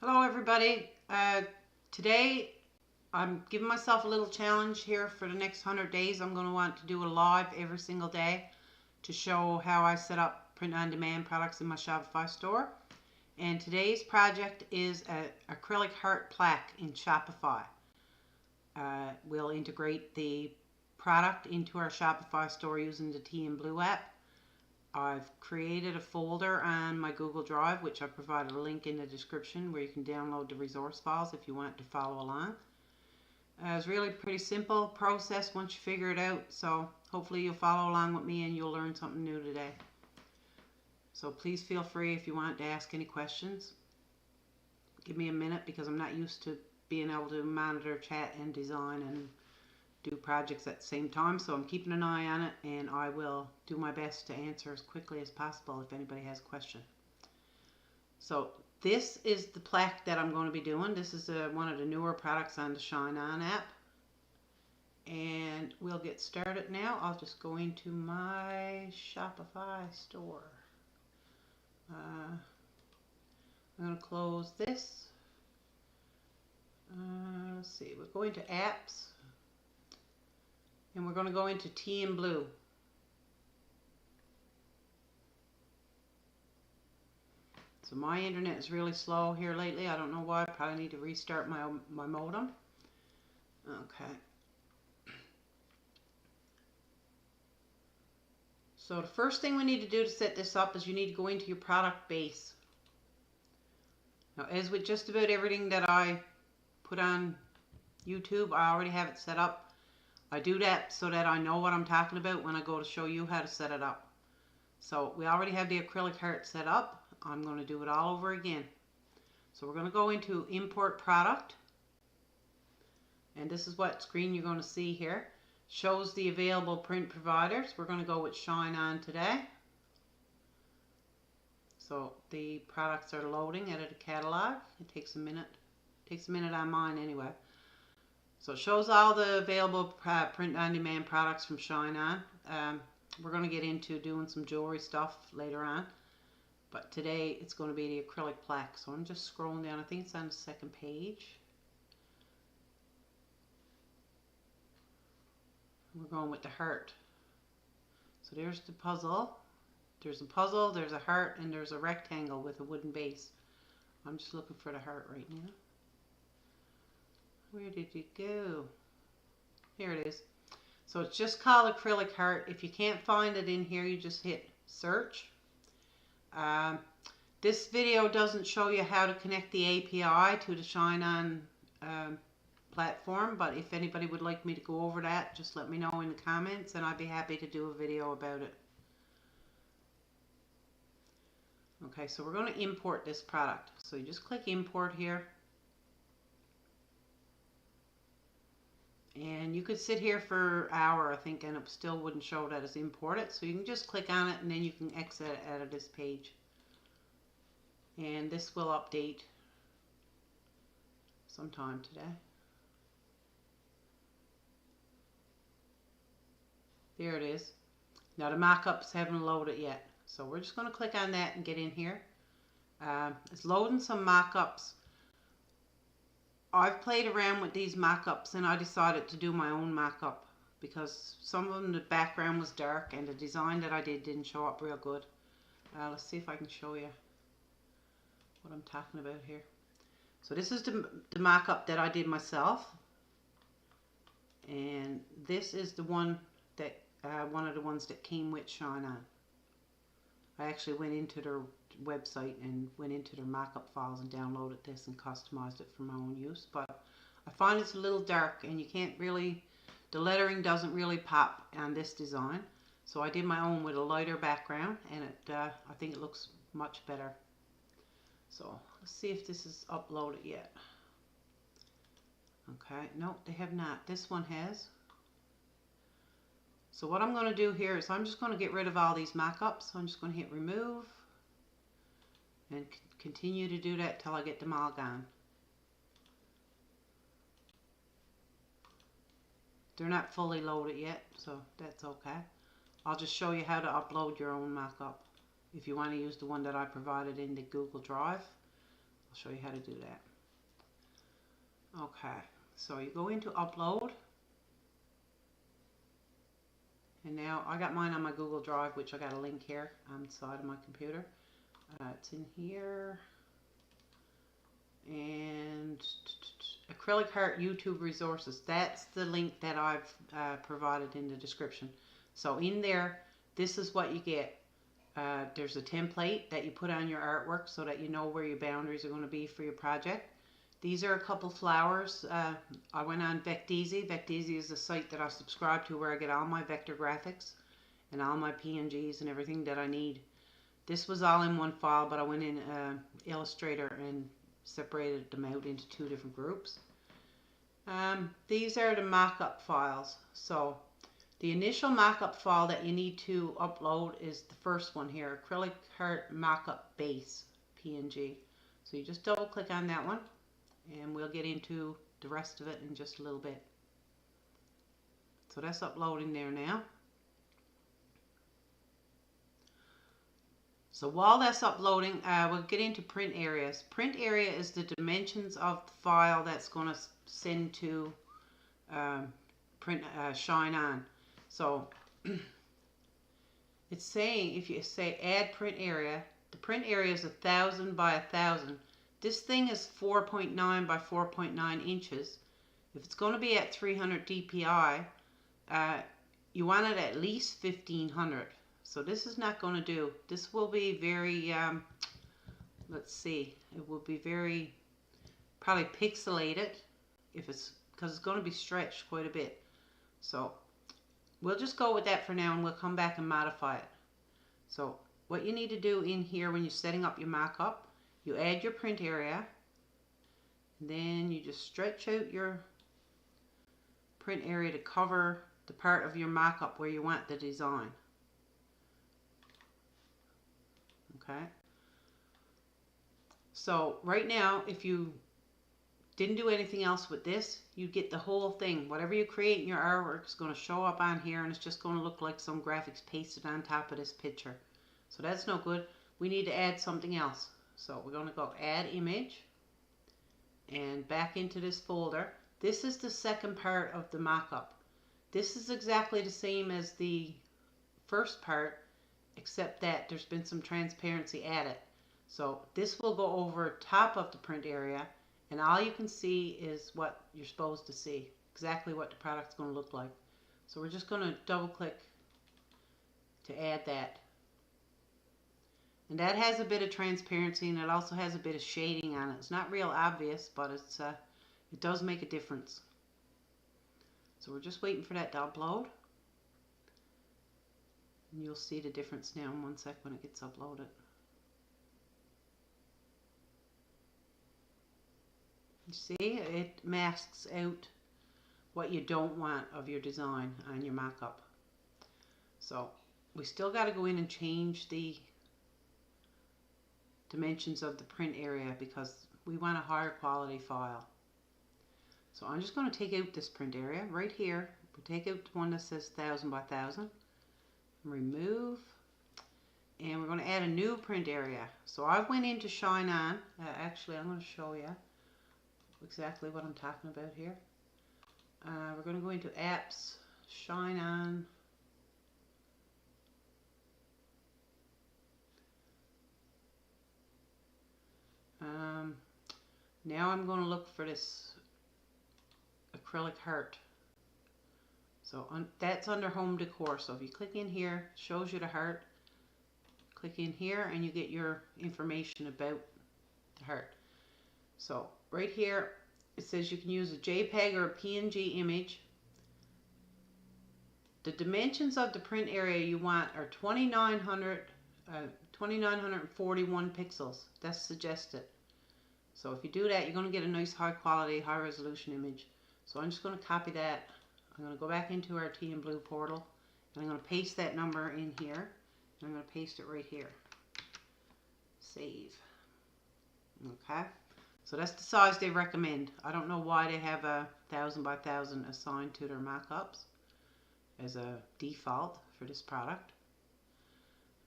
Hello everybody. Today I'm giving myself a little challenge here for the next 100 days. I'm going to want to do a live every single day to show how I set up print-on-demand products in my Shopify store. And today's project is an acrylic heart plaque in Shopify. We'll integrate the product into our Shopify store using the Teeinblue app. I've created a folder on my Google Drive, which I provided a link in the description where you can download the resource files if you want to follow along. It's really pretty simple process once you figure it out, so hopefully you'll follow along with me and you'll learn something new today. So please feel free if you want to ask any questions. Give me a minute because I'm not used to being able to monitor, chat, and design and do projects at the same time, so I'm keeping an eye on it, and I will do my best to answer as quickly as possible if anybody has a question. So this is the plaque that I'm going to be doing. This is one of the newer products on the ShineOn app, and we'll get started now. I'll just go into my Shopify store. I'm going to close this. Let's see, we're going to apps. And we're going to go into Teeinblue. So my internet is really slow here lately. I don't know why. I probably need to restart my modem. Okay. So the first thing we need to do to set this up is you need to go into your product base. Now, as with just about everything that I put on YouTube, I already have it set up. I do that so that I know what I'm talking about when I go to show you how to set it up. So we already have the acrylic heart set up. I'm going to do it all over again. So we're going to go into import product. And this is what screen you're going to see here. Shows the available print providers. We're going to go with ShineOn today. So the products are loading. Edit a catalog. It takes a minute. It takes a minute on mine anyway. So it shows all the available print-on-demand products from ShineOn. We're going to get into doing some jewelry stuff later on. But today it's going to be the acrylic plaque. So I'm just scrolling down. I think it's on the second page. We're going with the heart. So there's the puzzle. There's a puzzle, there's a heart, and there's a rectangle with a wooden base. I'm just looking for the heart right now. Where did it go? Here it is. So it's just called Acrylic Heart. If you can't find it in here, you just hit search. This video doesn't show you how to connect the API to the ShineOn platform, but if anybody would like me to go over that, just let me know in the comments and I'd be happy to do a video about it. Okay, so we're going to import this product. So you just click import here. And you could sit here for an hour, I think, and it still wouldn't show that it's imported. So you can just click on it and then you can exit out of this page. And this will update sometime today. There it is. Now the mockups haven't loaded yet. So we're just going to click on that and get in here. It's loading some mockups. I've played around with these mockups and I decided to do my own mockup because some of them, the background was dark and the design that I did didn't show up real good. Let's see if I can show you what I'm talking about here. So this is the mockup that I did myself, and this is the one that one of the ones that came with ShineOn. I actually went into their website and went into their mockup files and downloaded this and customized it for my own use, but I find it's a little dark and you can't really, the lettering doesn't really pop on this design, so I did my own with a lighter background and it I think it looks much better. So let's see if this is uploaded yet. Okay, no, they have not. This one has. So what I'm going to do here is I'm just going to get rid of all these mockups. So I'm just going to hit remove and continue to do that till I get them all gone. They're not fully loaded yet, so that's okay. I'll just show you how to upload your own mockup. If you want to use the one that I provided in the Google Drive, I'll show you how to do that. Okay, so you go into upload. And now I got mine on my Google Drive, which I got a link here on the side of my computer. It's in here. And Acrylic Heart YouTube resources. That's the link that I've provided in the description. So in there, this is what you get. There's a template that you put on your artwork so that you know where your boundaries are going to be for your project. These are a couple flowers. I went on Vecteezy. Vecteezy is the site that I subscribe to where I get all my vector graphics and all my PNGs and everything that I need. This was all in one file, but I went in Illustrator and separated them out into 2 different groups. These are the mock-up files. So the initial mock-up file that you need to upload is the first one here, Acrylic Heart Mock-up Base PNG. So you just double click on that one, and we'll get into the rest of it in just a little bit. So that's uploading there now. So while that's uploading, we'll get into print areas. Print area is the dimensions of the file that's going to send to ShineOn. So it's saying, if you say add print area, the print area is 1,000 by 1,000. This thing is 4.9 by 4.9 inches. If it's going to be at 300 dpi, you want it at least 1500. So this is not going to do. This will be very, let's see, it will be very probably pixelated if it's, because it's going to be stretched quite a bit. So we'll just go with that for now, and we'll come back and modify it. So what you need to do in here when you're setting up your mock-up, you add your print area, and then you just stretch out your print area to cover the part of your mock-up where you want the design. Okay. So right now, if you didn't do anything else with this, you get the whole thing. Whatever you create in your artwork is going to show up on here, and it's just going to look like some graphics pasted on top of this picture. So that's no good. We need to add something else. So we're going to go add image and back into this folder. This is the second part of the mock-up. This is exactly the same as the first part, except that there's been some transparency added. So this will go over top of the print area, and all you can see is what you're supposed to see, exactly what the product's going to look like. So we're just going to double click to add that. And that has a bit of transparency, and it also has a bit of shading on it. It's not real obvious, but it's it does make a difference. So we're just waiting for that to upload. And you'll see the difference now in 1 sec when it gets uploaded. You see, it masks out what you don't want of your design on your mock-up. So we still got to go in and change the dimensions of the print area because we want a higher quality file. So I'm just going to take out this print area right here. We take out the one that says 1,000 by 1,000. Remove, and we're going to add a new print area. So I went into ShineOn. Actually, I'm going to show you exactly what I'm talking about here. We're going to go into apps, ShineOn. Now I'm going to look for this acrylic heart. So that's under home decor. So if you click in here, it shows you the heart. Click in here and you get your information about the heart. So right here it says you can use a JPEG or a PNG image. The dimensions of the print area you want are 2941 pixels. That's suggested. So if you do that, you're going to get a nice high quality, high resolution image. So I'm just going to copy that. I'm going to go back into our Teeinblue portal, and I'm going to paste that number in here, and I'm going to paste it right here. Save. Okay. So that's the size they recommend. I don't know why they have a 1,000 by 1,000 assigned to their mock-ups as a default for this product.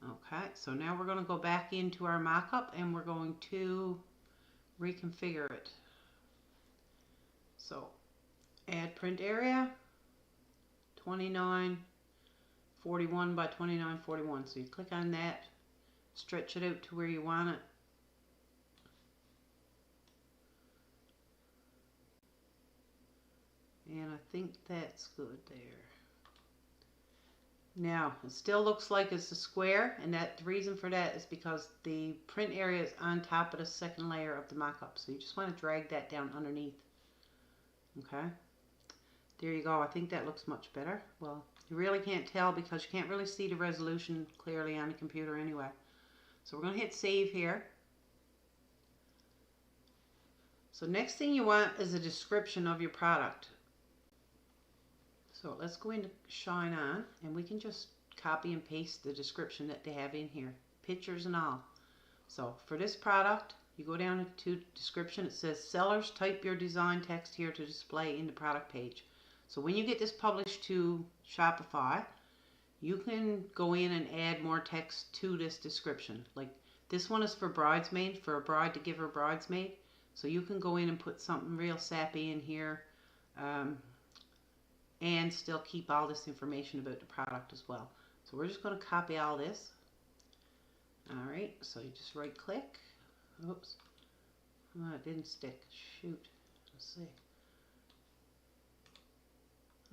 Okay, so now we're going to go back into our mock-up, and we're going to reconfigure it. So add print area, 2941 by 2941. So you click on that, stretch it out to where you want it. And I think that's good there. Now, it still looks like it's a square, and the reason for that is because the print area is on top of the second layer of the mock-up. So you just want to drag that down underneath. Okay, there you go. I think that looks much better. Well, you really can't tell because you can't really see the resolution clearly on the computer anyway. So we're going to hit save here. So next thing you want is a description of your product. So let's go into ShineOn, and we can just copy and paste the description that they have in here, pictures and all. So for this product, you go down to description. It says sellers, type your design text here to display in the product page. So when you get this published to Shopify, you can go in and add more text to this description. Like this one is for bridesmaid, for a bride to give her bridesmaid. So you can go in and put something real sappy in here. And still keep all this information about the product as well. So we're just going to copy all this. Alright, so you just right click. Oops. Oh, it didn't stick. Shoot. Let's see.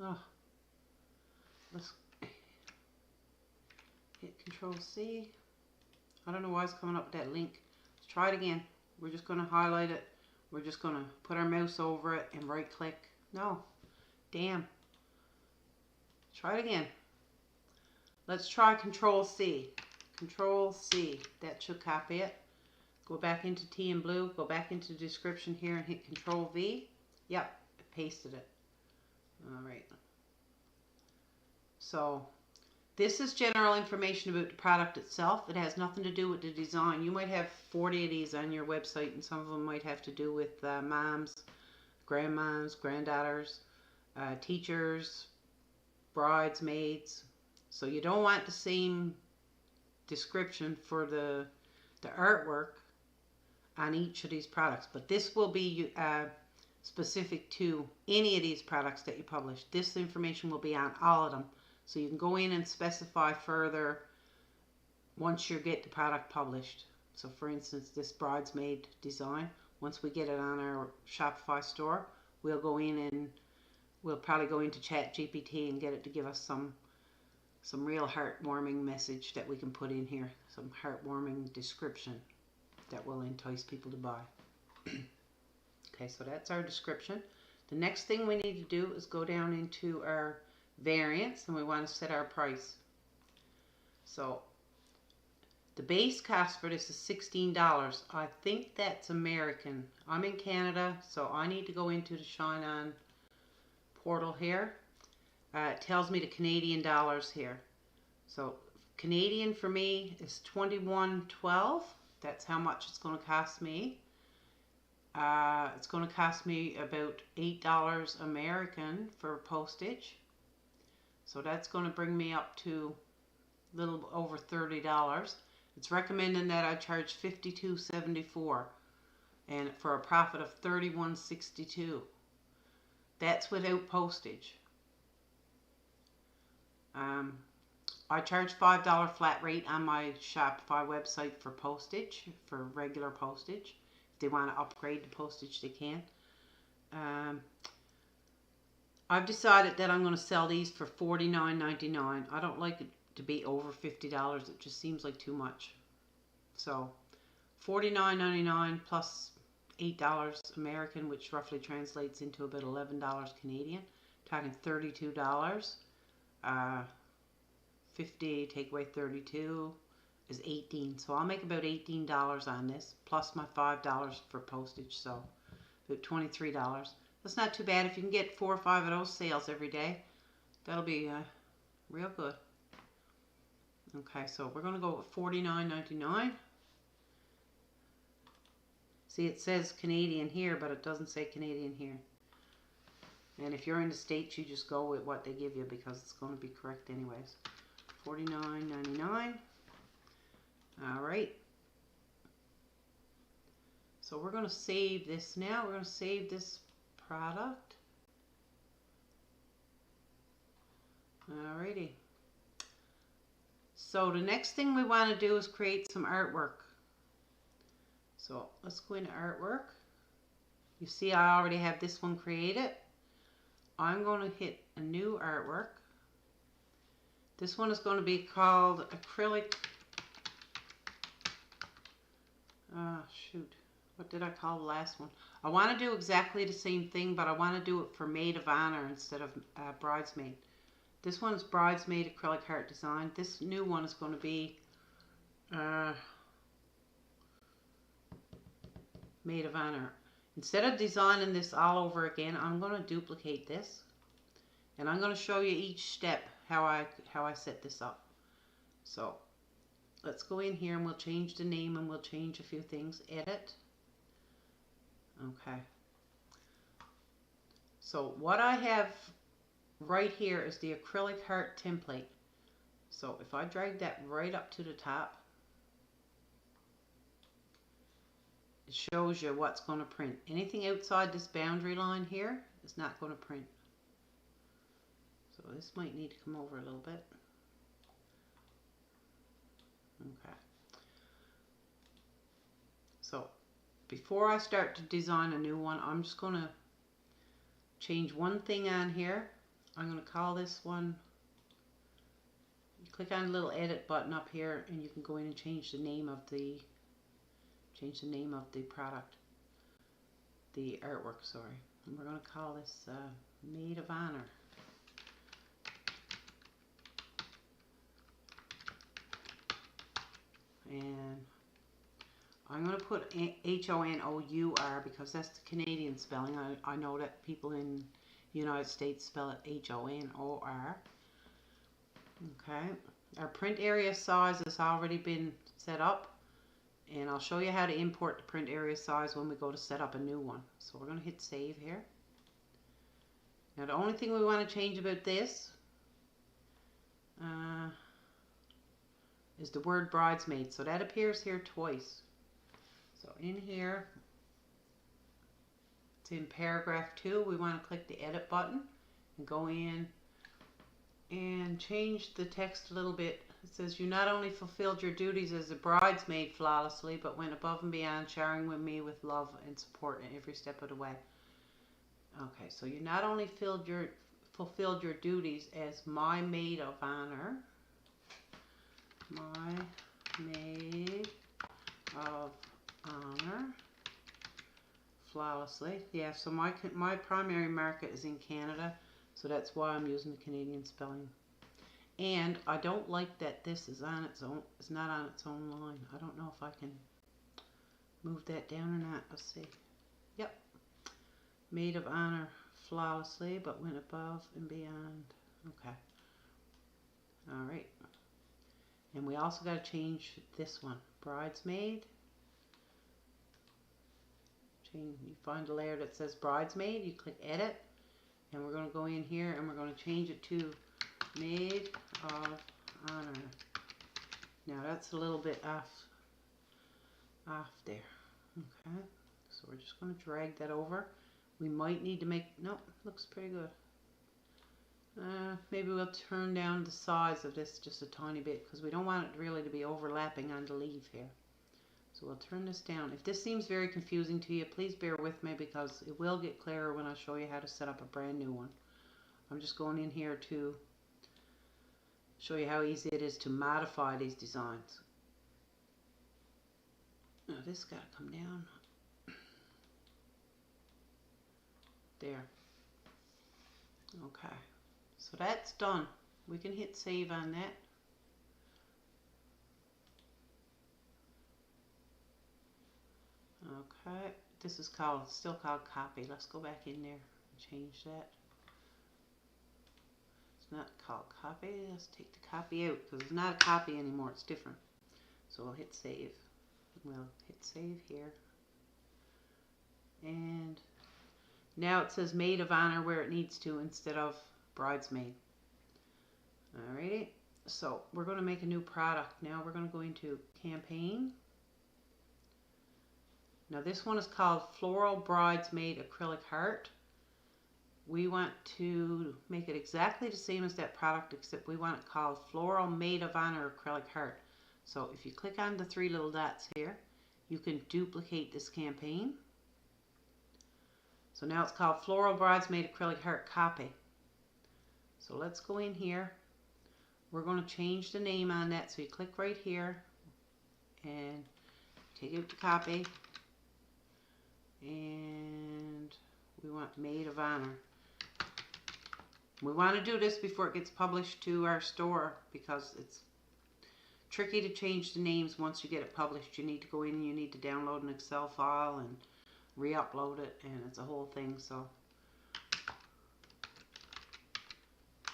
Oh. Let's hit Control C. I don't know why it's coming up with that link. Let's try it again. We're just going to highlight it. We're just going to put our mouse over it and right click. No. Damn. Try it again. Let's try Control C. Control C. That should copy it. Go back into Teeinblue. Go back into the description here and hit Control V. Yep, I pasted it. Alright. So, this is general information about the product itself. It has nothing to do with the design. You might have 40 of these on your website, and some of them might have to do with moms, grandmoms, granddaughters, teachers, bridesmaids. So you don't want the same description for the artwork on each of these products, but this will be specific to any of these products that you publish. This information will be on all of them, so you can go in and specify further once you get the product published. So for instance, this bridesmaid design, once we get it on our Shopify store, we'll go in and we'll probably go into ChatGPT and get it to give us some real heartwarming message that we can put in here. Some heartwarming description that will entice people to buy. Okay, so that's our description. The next thing we need to do is go down into our variants, and we want to set our price. So the base cost for this is $16. I think that's American. I'm in Canada, so I need to go into the ShineOn portal here. It tells me the Canadian dollars here. So Canadian for me is $21.12. That's how much it's going to cost me. It's going to cost me about $8 American for postage. So that's going to bring me up to a little over $30. It's recommending that I charge $52.74 and for a profit of $31.62. That's without postage. I charge $5 flat rate on my Shopify website for postage, for regular postage. If they want to upgrade the postage, they can. I've decided that I'm going to sell these for $49.99. I don't like it to be over $50. It just seems like too much. So $49.99 plus $8 American, which roughly translates into about $11 Canadian. Talking $32. 50 take away 32 is 18. So I'll make about $18 on this, plus my $5 for postage, so about $23. That's not too bad. If you can get 4 or 5 of those sales every day, that'll be real good. Okay, so we're going to go with $49.99. See, it says Canadian here, but it doesn't say Canadian here. And if you're in the States, you just go with what they give you because it's going to be correct anyways. $49.99. Alright. So we're going to save this now. We're going to save this product. Alrighty. So the next thing we want to do is create some artwork. So let's go into artwork. You see I already have this one created. I'm going to hit a new artwork. This one is going to be called Acrylic. Shoot. What did I call the last one? I want to do exactly the same thing, but I want to do it for Maid of Honor instead of Bridesmaid. This one is Bridesmaid Acrylic Heart Design. This new one is going to be Maid of Honor. Instead of designing this all over again, I'm going to duplicate this. And I'm going to show you each step how I set this up. So let's go in here and we'll change the name and we'll change a few things. Edit. Okay. So what I have right here is the acrylic heart template. So if I drag that right up to the top, it shows you what's going to print. Anything outside this boundary line here is not going to print. So this might need to come over a little bit. Okay. So before I start to design a new one, I'm just going to change one thing on here. I'm going to call this one, you click on the little edit button up here and you can go in and change the name of the product, the artwork, sorry. And we're going to call this Maid of Honor. And I'm going to put H-O-N-O-U-R because that's the Canadian spelling. I know that people in the United States spell it H-O-N-O-R. Okay. Our print area size has already been set up. And I'll show you how to import the print area size when we go to set up a new one. So we're going to hit save here. Now the only thing we want to change about this is the word bridesmaid. So that appears here twice. So in here, it's in paragraph 2. We want to click the edit button and go in and change the text a little bit. It says, you not only fulfilled your duties as a bridesmaid flawlessly, but went above and beyond, sharing with me with love and support in every step of the way. Okay, so you not only fulfilled your duties as my maid of honor, my maid of honor, flawlessly. Yeah, so my primary market is in Canada, so that's why I'm using the Canadian spelling. And I don't like that this is on its own. It's not on its own line. I don't know if I can move that down or not. Let's see. Yep. Maid of honor flawlessly, but went above and beyond. Okay. All right. And we also got to change this one. Bridesmaid. You find a layer that says bridesmaid. You click edit. And we're going to go in here and we're going to change it to Maid of Honor. Now that's a little bit off there. Okay, so we're just going to drag that over. We might need to make, nope, looks pretty good. Maybe we'll turn down the size of this just a tiny bit because we don't want it really to be overlapping on the leaf here. So we'll turn this down. If this seems very confusing to you, please bear with me because it will get clearer when I show you how to set up a brand new one. I'm just going in here to show you how easy it is to modify these designs. Now this got to come down. There. Okay. So that's done. We can hit save on that. Okay. This is still called copy. Let's go back in there and change that. Not called copy. Let's take the copy out because it's not a copy anymore. It's different. So we'll hit save. We'll hit save here. And now it says Maid of Honor where it needs to instead of bridesmaid. Alrighty. So we're going to make a new product. Now we're going to go into campaign. Now this one is called Floral Bridesmaid Acrylic Heart. We want to make it exactly the same as that product, except we want it called Floral Maid of Honor Acrylic Heart. So if you click on the three little dots here, you can duplicate this campaign. So now it's called Floral Bridesmaid Acrylic Heart Copy. So let's go in here. We're going to change the name on that. So you click right here and take out the copy. And we want Maid of Honor. We want to do this before it gets published to our store because it's tricky to change the names once you get it published. You need to go in and you need to download an Excel file and re-upload it, and it's a whole thing. So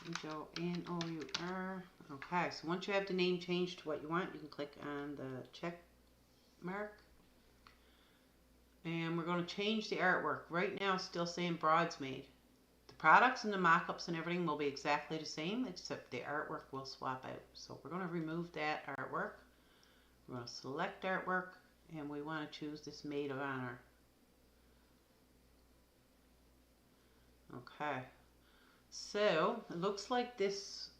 H-O-N-O-U-R. Okay, so once you have the name changed to what you want, you can click on the check mark. And we're going to change the artwork. Right now it's still saying Bridesmaid. The products and the mock-ups and everything will be exactly the same, except the artwork will swap out. So we're going to remove that artwork. We're going to select artwork, and we want to choose this Maid of Honor. Okay. So it looks like this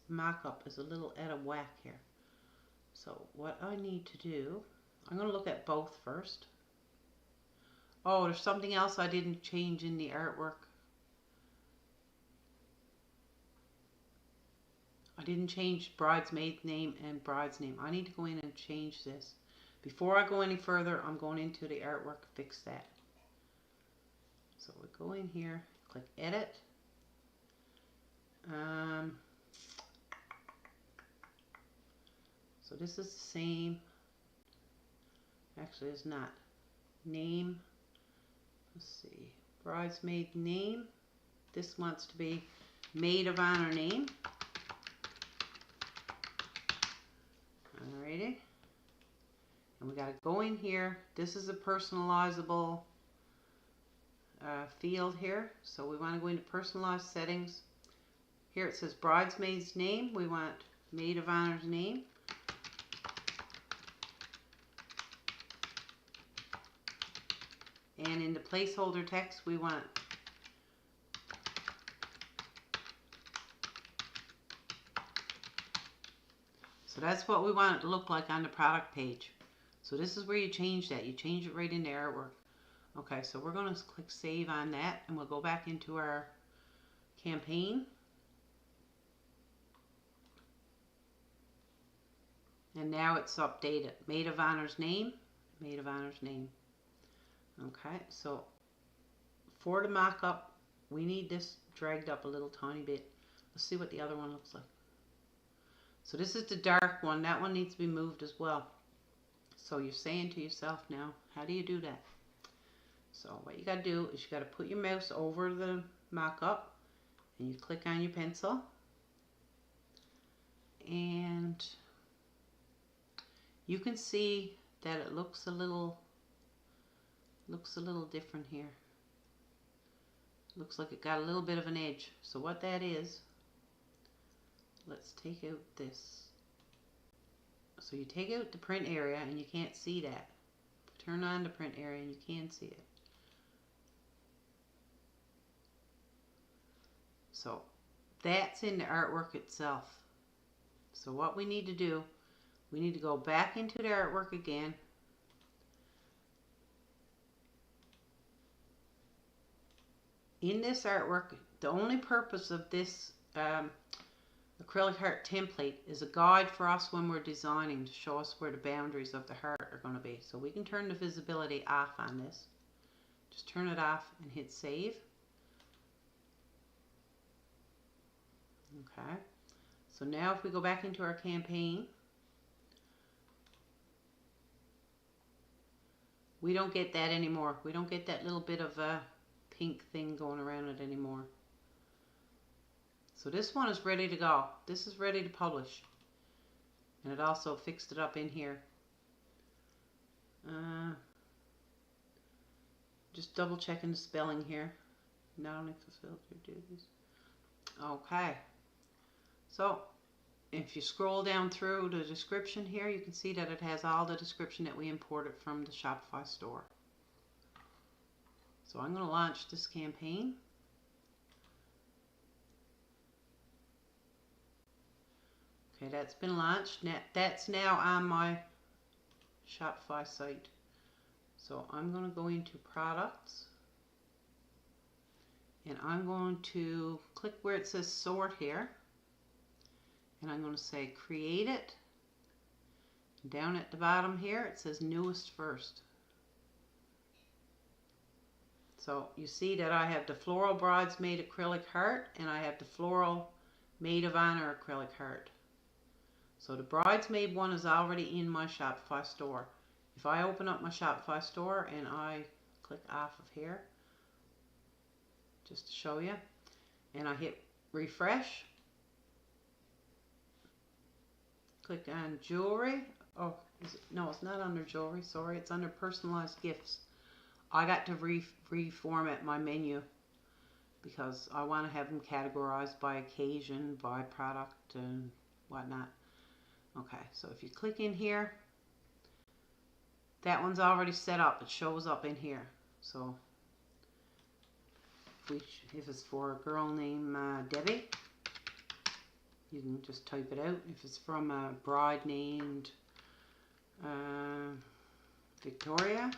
mock-up is a little out of whack here. So what I need to do, I'm going to look at both first. Oh, there's something else I didn't change in the artwork. I didn't change bridesmaid name and bride's name. I need to go in and change this. Before I go any further, I'm going into the artwork to fix that. So we go in here, click edit. So this is the same. Actually, it's not. Name. Let's see. Bridesmaid name. This wants to be Maid of Honor name. Alrighty. And we got to go in here. This is a personalizable field here. So we want to go into personalized settings. Here it says bridesmaid's name. We want Maid of Honor's name. And in the placeholder text, we want so that's what we want it to look like on the product page. So this is where you change that. You change it right in the artwork. Okay, so we're going to click save on that, and we'll go back into our campaign. And now it's updated. Maid of Honor's name. Maid of Honor's name. Okay, so for the mock-up, we need this dragged up a little tiny bit. Let's see what the other one looks like. So this is the dark one. That one needs to be moved as well. So you're saying to yourself now, how do you do that? So what you got to do is you got to put your mouse over the mock-up and you click on your pencil. And you can see that it looks a little different here. Looks like it got a little bit of an edge. So what that is, let's take out this. So you take out the print area and you can't see that. Turn on the print area and you can see it. So that's in the artwork itself. So what we need to do, we need to go back into the artwork again. In this artwork, the only purpose of this acrylic heart template is a guide for us when we're designing, to show us where the boundaries of the heart are going to be. So we can turn the visibility off on this. Just turn it off and hit save. Okay. So now if we go back into our campaign, we don't get that anymore. We don't get that little bit of a pink thing going around it anymore. So this one is ready to go. This is ready to publish. And it also fixed it up in here. Just double checking the spelling here. Not only fulfilled your duties. Okay. So if you scroll down through the description here, you can see that it has all the description that we imported from the Shopify store. So I'm going to launch this campaign. Okay, that's been launched. That's now on my Shopify site. So I'm going to go into products, and I'm going to click where it says sort here, and I'm going to say create it. Down at the bottom here it says newest first. So you see that I have the Floral Bridesmaid Acrylic Heart, and I have the Floral Maid of Honor Acrylic Heart. So the Bridesmaid one is already in my Shopify store. If I open up my Shopify store and I click off of here, just to show you, and I hit refresh, click on jewelry. Oh, no, it's not under jewelry, sorry, it's under personalized gifts. I got to reformat my menu because I want to have them categorized by occasion, by product, and whatnot. Okay, so if you click in here, that one's already set up. It shows up in here. So if it's for a girl named Debbie, you can just type it out. If it's from a bride named Victoria,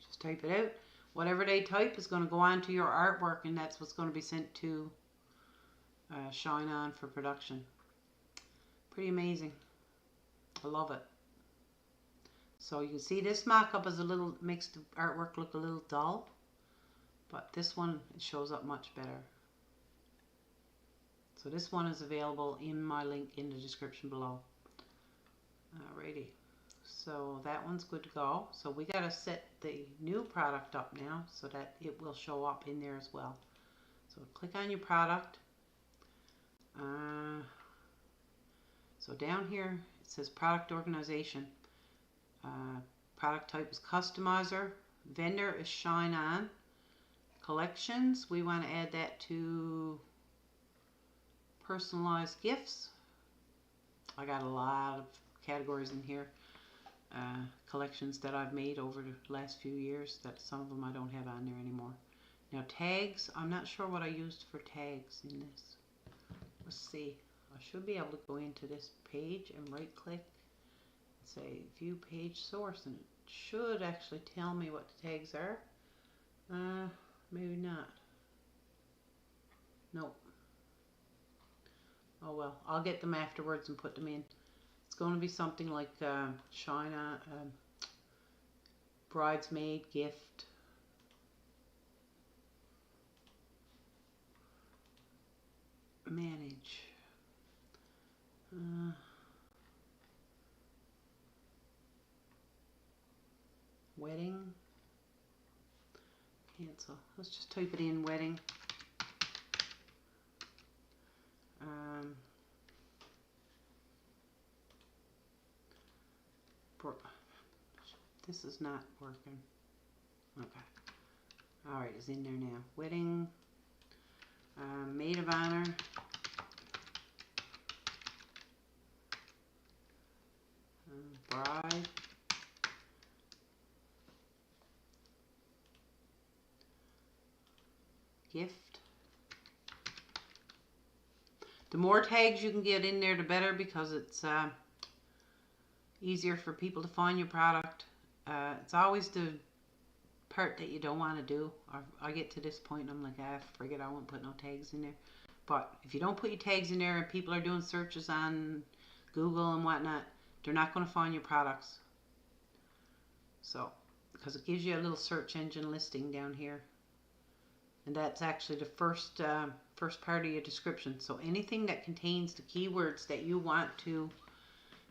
just type it out. Whatever they type is going to go on to your artwork, and that's what's going to be sent to ShineOn for production. Pretty amazing. I love it. So you can see this mock-up is a little, makes the artwork look a little dull, but this one, it shows up much better. So this one is available in my link in the description below. Alrighty, so that one's good to go. So we got to set the new product up now so that it will show up in there as well. So click on your product. So down here it says product organization. Product type is customizer. Vendor is ShineOn. Collections, we want to add that to personalized gifts. I got a lot of categories in here. Collections that I've made over the last few years that some of them I don't have on there anymore. Now tags, I'm not sure what I used for tags in this. Let's see. I should be able to go into this page and right click and say view page source, and it should actually tell me what the tags are. Maybe not. Nope. Oh well, I'll get them afterwards and put them in. It's going to be something like ShineOn, bridesmaid gift. Manage. Wedding. Cancel. Let's just type it in, wedding. This is not working. Okay. Alright, it's in there now. Wedding. Maid of honor. Bride. Gift. The more tags you can get in there, the better, because it's easier for people to find your product. It's always the part that you don't want to do. I get to this point and I'm like, forget, I won't put no tags in there. But if you don't put your tags in there and people are doing searches on Google and whatnot, they're not going to find your products. So, because it gives you a little search engine listing down here. And that's actually the first part of your description. So anything that contains the keywords that you want to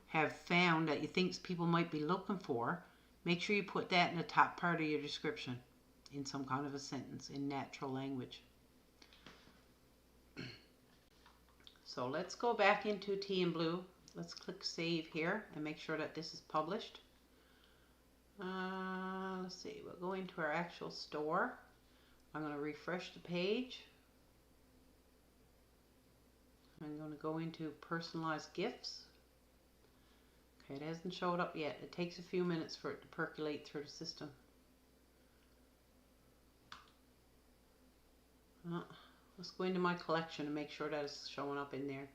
have found that you think people might be looking for, make sure you put that in the top part of your description in some kind of a sentence in natural language. So let's go back into Teeinblue. Let's click save here and make sure that this is published. Let's see, we'll go into our actual store. I'm going to refresh the page. I'm going to go into personalized gifts. Okay, it hasn't showed up yet. It takes a few minutes for it to percolate through the system. Let's go into my collection and make sure that it's showing up in there.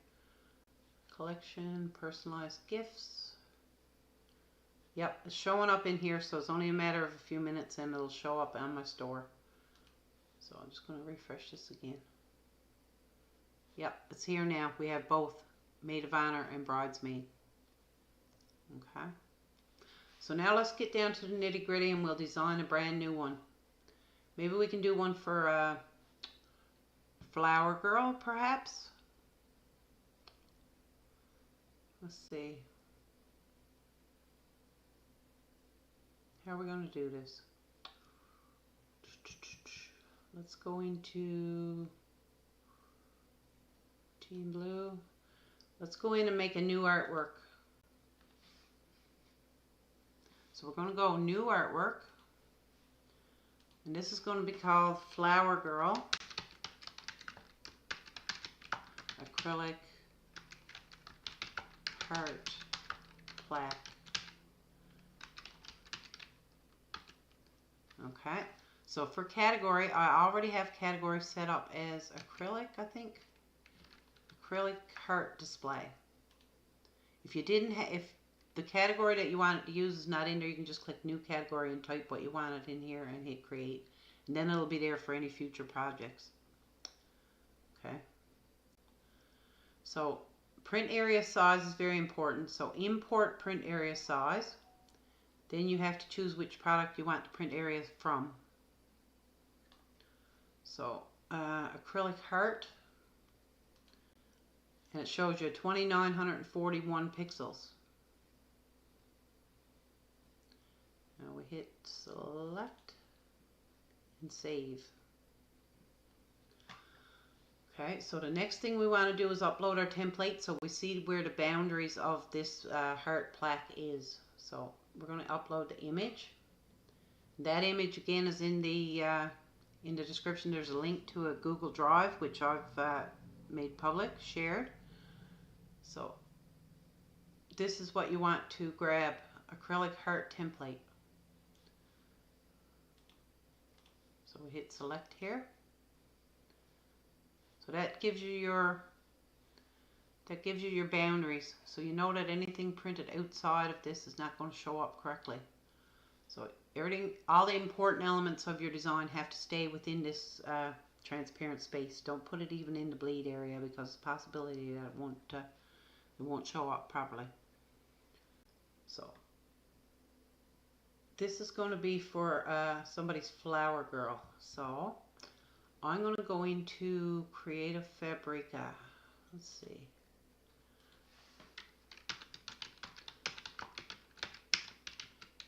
Collection, personalized gifts. Yep, it's showing up in here, so it's only a matter of a few minutes and it'll show up on my store. So I'm just going to refresh this again. Yep, it's here now. We have both Maid of Honor and Bridesmaid. Okay. So now let's get down to the nitty gritty and we'll design a brand new one. Maybe we can do one for Flower Girl, perhaps. Let's see. How are we going to do this? Let's go into Teeinblue. Let's go in and make a new artwork. So we're going to go new artwork. And this is going to be called Flower Girl. Acrylic Heart Plaque. Okay, so for category, I already have category set up as acrylic, I think. Acrylic heart display. If you didn't have, if the category that you want to use is not in there, you can just click new category and type what you want it in here and hit create. And then it'll be there for any future projects. Okay. So print area size is very important. So import print area size. Then you have to choose which product you want the print area from. So acrylic heart. And it shows you 2941 pixels. Now we hit select and save. Okay, so the next thing we want to do is upload our template so we see where the boundaries of this heart plaque is. So we're going to upload the image. That image again is in the description. There's a link to a Google Drive which I've made public, shared. So this is what you want to grab, acrylic heart template. So we hit select here. So that gives you your boundaries. So you know that anything printed outside of this is not going to show up correctly. So everything, all the important elements of your design have to stay within this transparent space. Don't put it even in the bleed area because there's a possibility that it won't show up properly. So this is going to be for somebody's flower girl. So I'm going to go into Creative Fabrica. Let's see.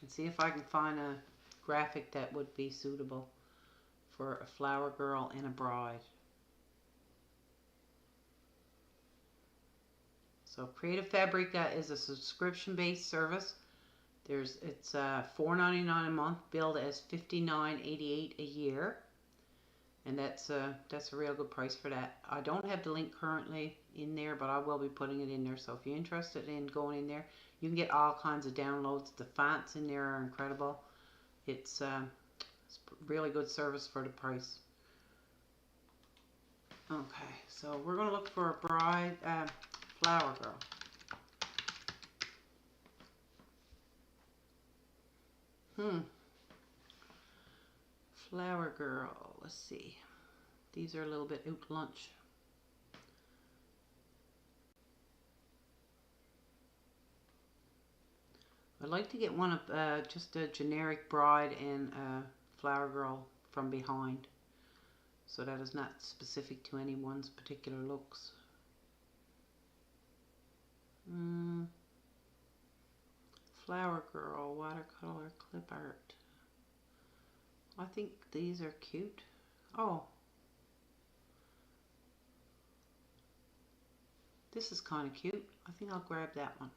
And see if I can find a graphic that would be suitable for a flower girl and a bride. So Creative Fabrica is a subscription-based service. It's $4.99 a month, billed as $59.88 a year, and that's a real good price for that. I don't have the link currently in there, but I will be putting it in there. So if you're interested in going in there, you can get all kinds of downloads. The fonts in there are incredible. It's really good service for the price. Okay, so we're going to look for a bride, flower girl. Flower girl, let's see. These are a little bit out to lunch. I'd like to get one of just a generic bride and flower girl from behind, so that is not specific to anyone's particular looks. Flower girl, watercolor, clip art. I think these are cute. Oh, this is kind of cute. I think I'll grab that one.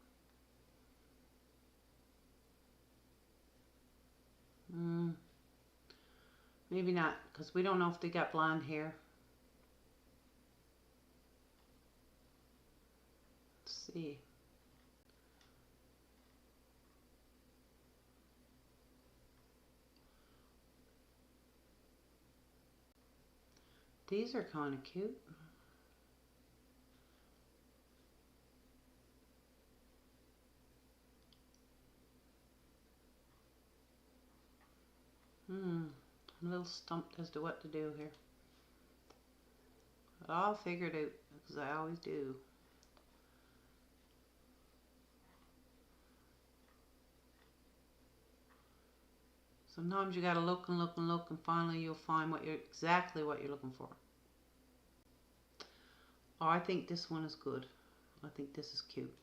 Maybe not, because we don't know if they got blonde hair. Let's see. These are kind of cute. I'm a little stumped as to what to do here. But I'll figure it out, because I always do. Sometimes you gotta look and look and look, and finally you'll find exactly what you're looking for. Oh, I think this one is good. I think this is cute.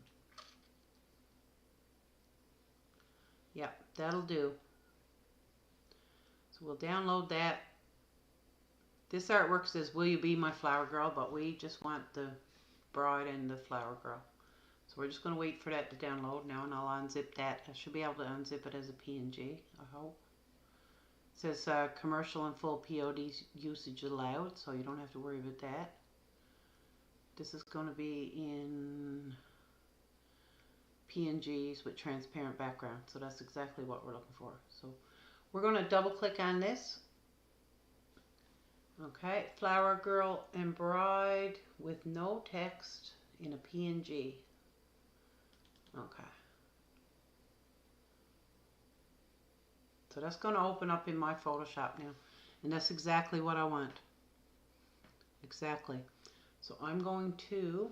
Yeah, that'll do. So we'll download that. This artwork says, "Will you be my flower girl?" But we just want the bride and the flower girl. So we're just going to wait for that to download now, and I'll unzip that. I should be able to unzip it as a PNG, I hope. It says commercial and full POD usage allowed, so you don't have to worry about that. This is going to be in PNGs with transparent background, so that's exactly what we're looking for. So we're going to double click on this. Okay, flower girl and bride with no text in a PNG. Okay. So that's going to open up in my Photoshop now. And that's exactly what I want. Exactly. So I'm going to,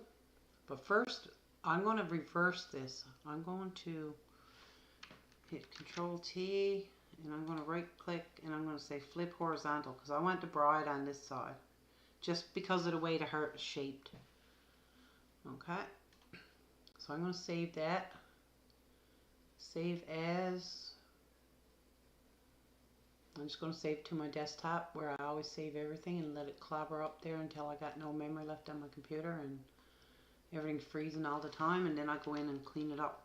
but first I'm going to reverse this. I'm going to hit Control T, and I'm going to right click, and I'm going to say flip horizontal, because I want the bride on this side, just because of the way the heart is shaped. Okay, so I'm going to save that. Save as. I'm just going to save to my desktop, where I always save everything, and let it clobber up there until I got no memory left on my computer and everything's freezing all the time, and then I go in and clean it up.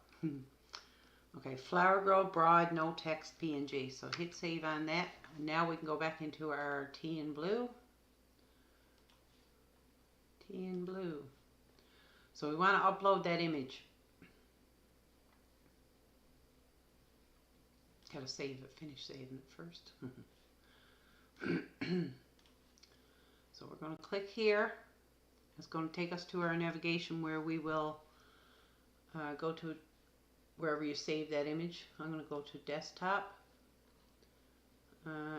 Okay, flower girl, bride, no text, PNG. So hit save on that. And now we can go back into our Teeinblue. Teeinblue. So we want to upload that image. Gotta save it, finish saving it first. So we're going to click here. It's going to take us to our navigation, where we will go to wherever you save that image. I'm going to go to desktop.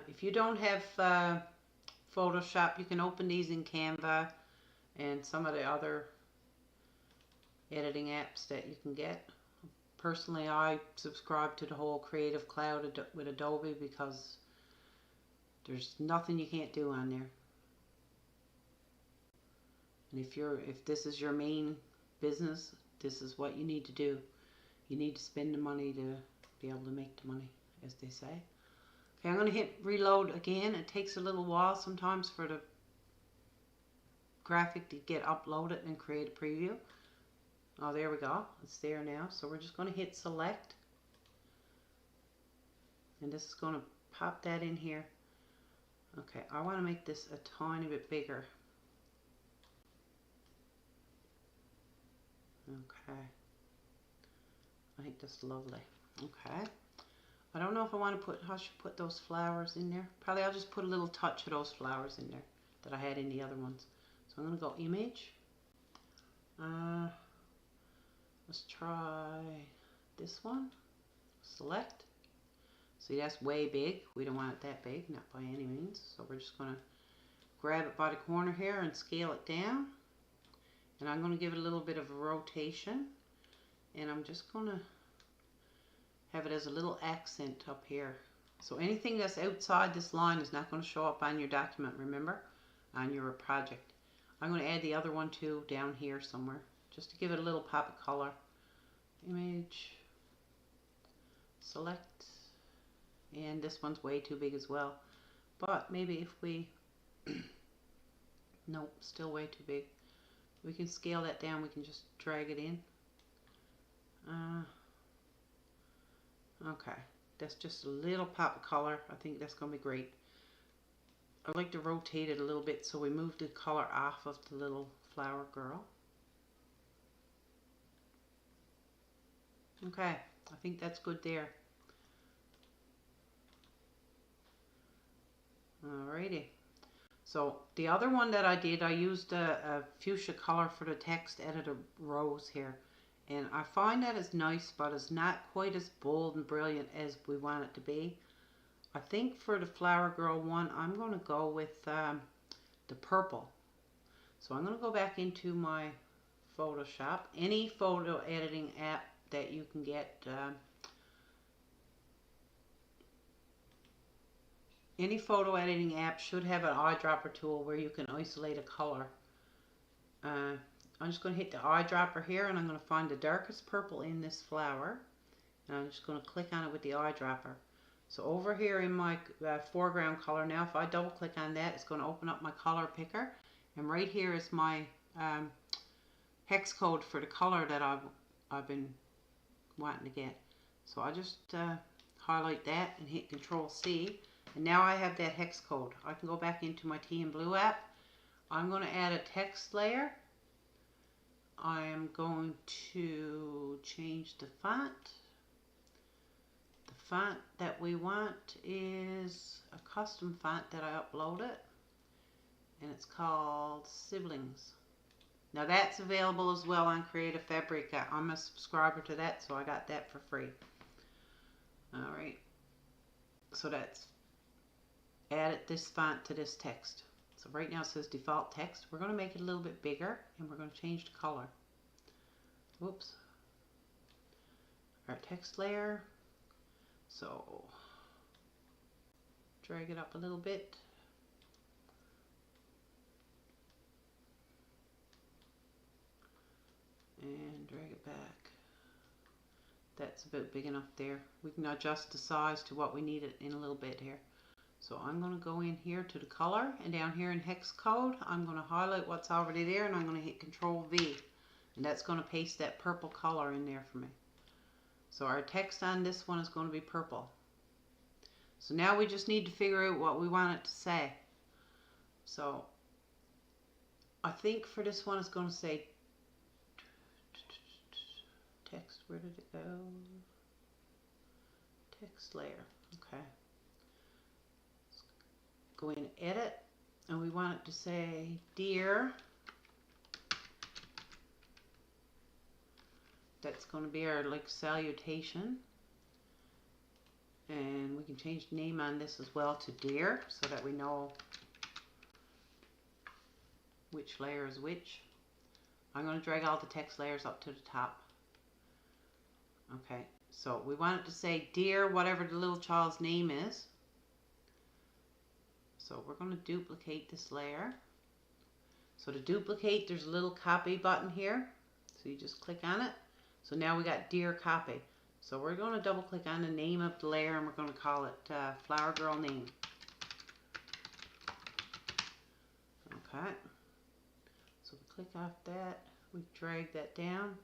If you don't have Photoshop, you can open these in Canva and some of the other editing apps that you can get. Personally, I subscribe to the whole Creative Cloud with Adobe, because there's nothing you can't do on there. And if this is your main business, this is what you need to do. You need to spend the money to be able to make the money, as they say. Okay, I'm going to hit reload again. It takes a little while sometimes for the graphic to get uploaded and create a preview. Oh, there we go. It's there now. So we're just going to hit select. And this is going to pop that in here. Okay, I want to make this a tiny bit bigger. Okay. I think that's lovely. Okay. I don't know if I should put those flowers in there. Probably I'll just put a little touch of those flowers in there that I had in the other ones. So I'm going to go image. Let's try this one. Select. See, that's way big. We don't want it that big, not by any means. So we're just going to grab it by the corner here and scale it down. And I'm going to give it a little bit of a rotation. And I'm just going to have it as a little accent up here. So anything that's outside this line is not going to show up on your document, remember, on your project. I'm going to add the other one too down here somewhere, just to give it a little pop of color. Image, select, and this one's way too big as well. But maybe if we, nope, still way too big. We can scale that down, we can just drag it in. Okay, that's just a little pop of color. I think that's going to be great. I'd like to rotate it a little bit so we move the color off of the little flower girl. Okay, I think that's good there. Alrighty. So the other one that I did, I used a fuchsia color for the text editor rows here. And I find that it's nice, but it's not quite as bold and brilliant as we want it to be. I think for the Flower Girl one, I'm going to go with the purple. So I'm going to go back into my Photoshop. Any photo editing app that you can get, any photo editing app should have an eyedropper tool where you can isolate a color. I'm just going to hit the eyedropper here, and I'm going to find the darkest purple in this flower, and I'm just going to click on it with the eyedropper. So over here in my foreground color, now if I double click on that, it's going to open up my color picker, and right here is my hex code for the color that I've been wanting to get. So I just highlight that and hit Control C, and now I have that hex code. I can go back into my Teeinblue app. I'm going to add a text layer. I am going to change the font. The font that we want is a custom font that I uploaded, and it's called Siblings. Now that's available as well on Creative Fabric. I'm a subscriber to that, so I got that for free. Alright, so that's added this font to this text. So right now it says default text. We're going to make it a little bit bigger, and we're going to change the color. Whoops. Our text layer. So drag it up a little bit. And drag it back. That's about big enough there. We can adjust the size to what we need it in a little bit here. So I'm going to go in here to the color, and down here in hex code, I'm going to highlight what's already there, and I'm going to hit Control V. And that's going to paste that purple color in there for me. So our text on this one is going to be purple. So now we just need to figure out what we want it to say. So I think for this one it's going to say text. Where did it go? Text layer. Okay. Go in edit, and we want it to say dear. That's going to be our salutation, and we can change the name on this as well to dear so that we know which layer is which. I'm going to drag all the text layers up to the top. Okay, so we want it to say dear whatever the little child's name is. So we're going to duplicate this layer. So to duplicate, there's a little copy button here. So you just click on it. So now we got dear copy. So we're going to double click on the name of the layer, and we're going to call it Flower Girl Name. Okay. So we click off that. We drag that down.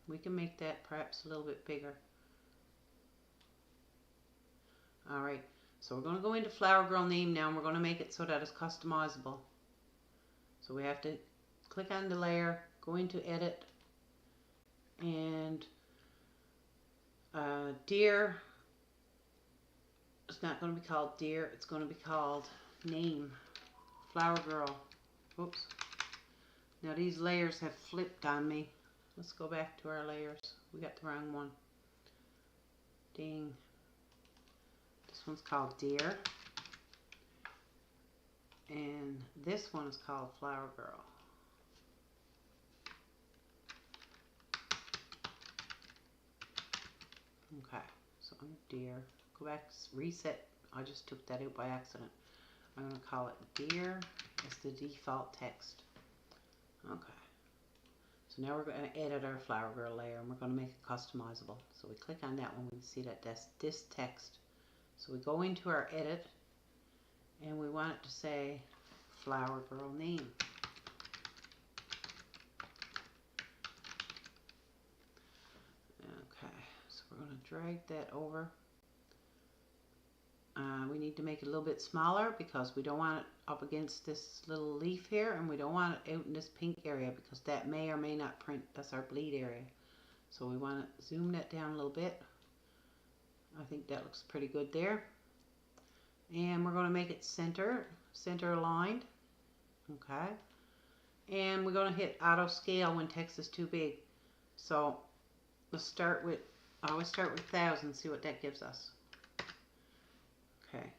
We can make that perhaps a little bit bigger. Alright, so we're going to go into Flower Girl Name now, and we're going to make it so that it's customizable. So we have to click on the layer, go into Edit, and Dear, it's not going to be called Dear, it's going to be called Name, Flower Girl. Oops. Now these layers have flipped on me. Let's go back to our layers. We got the wrong one. Ding. This one's called Dear. And this one is called Flower Girl. Okay, so I'm Dear. Go back, reset. I just took that out by accident. I'm going to call it Dear as the default text. Okay. So now we're going to edit our Flower Girl layer, and we're going to make it customizable. So we click on that one, we can see that that's this text. So we go into our edit, and we want it to say Flower Girl Name. Okay, so we're going to drag that over. We need to make it a little bit smaller because we don't want it up against this little leaf here, and we don't want it out in this pink area because that may or may not print. That's our bleed area. So we want to zoom that down a little bit. I think that looks pretty good there. And we're going to make it center aligned. Okay. And we're going to hit auto scale when text is too big. So let's start with, I always start with 1,000, see what that gives us. Okay,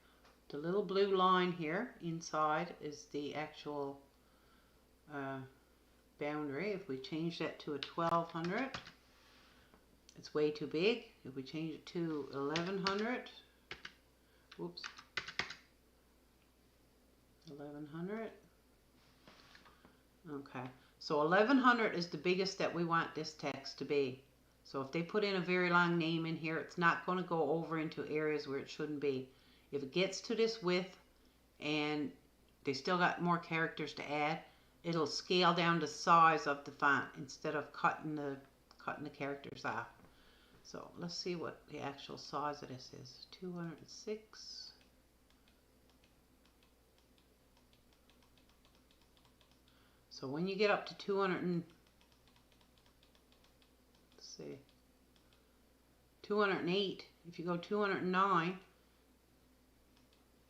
the little blue line here inside is the actual boundary. If we change that to a 1200, it's way too big. If we change it to 1100, whoops, 1100. Okay, so 1100 is the biggest that we want this text to be. So if they put in a very long name in here, it's not going to go over into areas where it shouldn't be. If it gets to this width and they still got more characters to add, it'll scale down the size of the font instead of cutting the characters off. So let's see what the actual size of this is. 206. So when you get up to 208, if you go 209,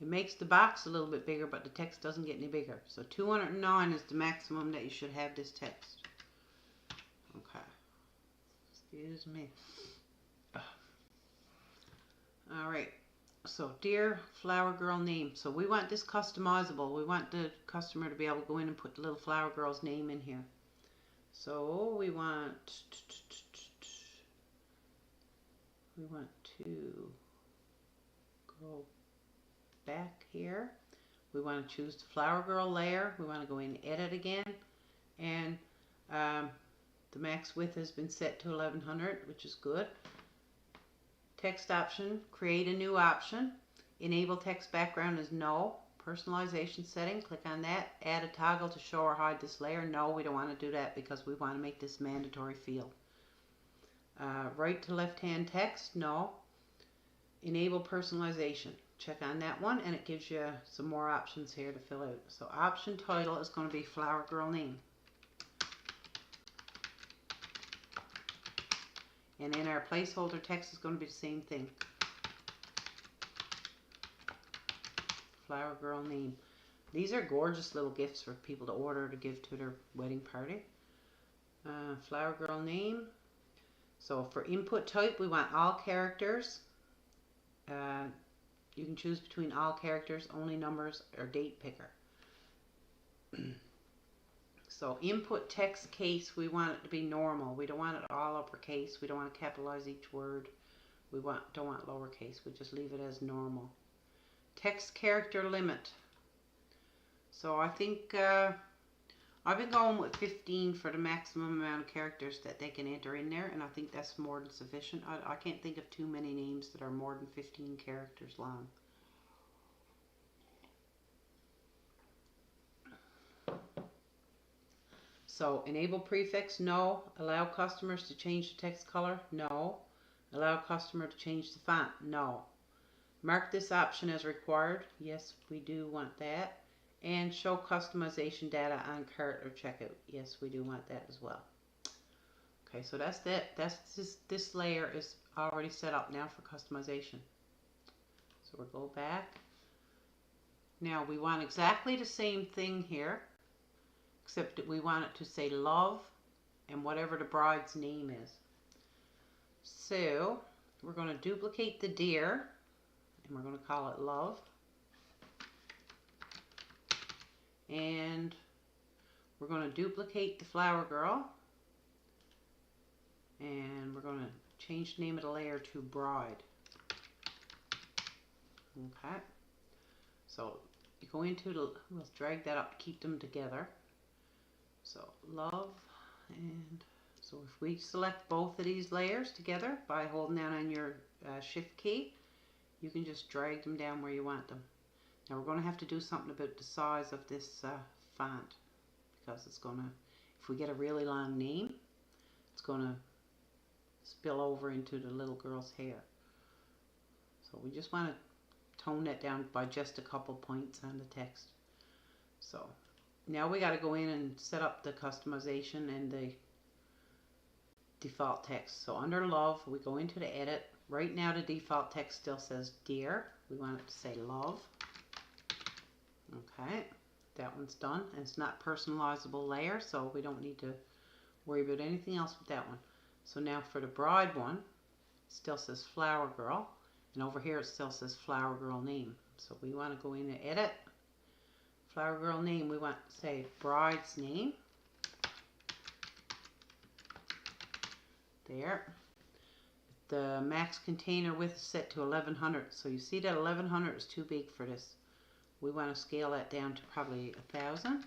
it makes the box a little bit bigger, but the text doesn't get any bigger. So 209 is the maximum that you should have this text. Okay. Excuse me. Alright. So, dear flower girl name. So we want this customizable. We want the customer to be able to go in and put the little flower girl's name in here. So we want to go back here. We want to choose the flower girl layer. We want to go in edit again, and the max width has been set to 1100, which is good. Text option, create a new option. Enable text background is no. Personalization setting, click on that. Add a toggle to show or hide this layer. No, we don't want to do that because we want to make this mandatory field. Right to left hand text, no. Enable personalization, check on that one, and it gives you some more options here to fill out. So option title is going to be flower girl name. And then our placeholder text is going to be the same thing. Flower girl name. These are gorgeous little gifts for people to order to give to their wedding party. Flower girl name. So for input type, we want all characters. You can choose between all characters, only numbers, or date picker. So input text case, we want it to be normal. We don't want it all uppercase. We don't want to capitalize each word. We don't want lowercase. We just leave it as normal. Text character limit. So I think I've been going with 15 for the maximum amount of characters that they can enter in there, and I think that's more than sufficient. I can't think of too many names that are more than 15 characters long. So enable prefix, no. Allow customers to change the text color, no. Allow customer to change the font, no. Mark this option as required, yes, we do want that. And show customization data on cart or checkout, yes, we do want that as well. Okay, so that's that. This layer is already set up now for customization. So we'll go back. Now we want exactly the same thing here, except that we want it to say love and whatever the bride's name is. So we're going to duplicate the deer and we're going to call it love. And we're going to duplicate the flower girl and we're going to change the name of the layer to bride. Okay, so you go into the, let's drag that up to keep them together. So love, and so if we select both of these layers together by holding down on your shift key, you can just drag them down where you want them. Now we're going to have to do something about the size of this font, because it's going to, if we get a really long name, it's going to spill over into the little girl's hair. So we just want to tone that down by just a couple points on the text. So now we got to go in and set up the customization and the default text. So under love, we go into the edit. Right now the default text still says dear. We want it to say love. Okay, that one's done. And it's not personalizable layer, so we don't need to worry about anything else with that one. So now for the bride one, it still says flower girl. And over here it still says flower girl name. So we want to go in and edit. Flower girl name, we want to say bride's name. There. The max container width is set to 1100. So you see that 1100 is too big for this. We want to scale that down to probably 1000.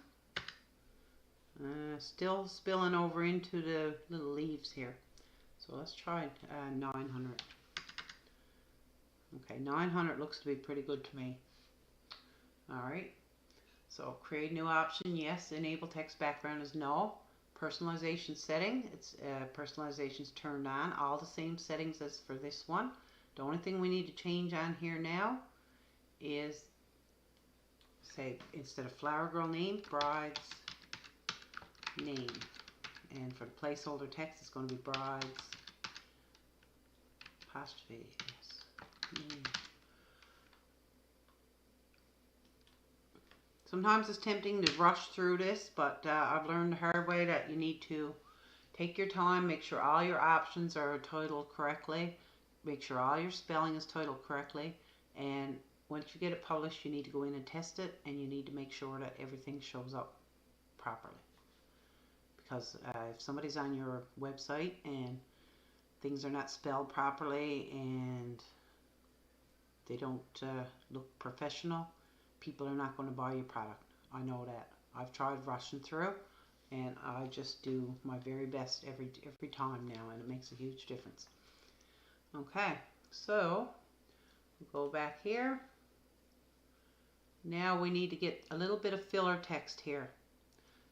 Still spilling over into the little leaves here. So let's try 900. Okay, 900 looks to be pretty good to me. Alright, so create new option, yes. Enable text background is no. Personalization setting, it's personalization's turned on. All the same settings as for this one. The only thing we need to change on here now is, say, instead of flower girl name, bride's name. And for the placeholder text, it's going to be bride's apostrophe S name. Sometimes it's tempting to rush through this, but I've learned the hard way that you need to take your time, make sure all your options are titled correctly, make sure all your spelling is titled correctly, and once you get it published, you need to go in and test it, and you need to make sure that everything shows up properly. Because if somebody's on your website and things are not spelled properly and they don't look professional, people are not going to buy your product. I know that. I've tried rushing through, and I just do my very best every time now, and it makes a huge difference. Okay, so we'll go back here. Now we need to get a little bit of filler text here.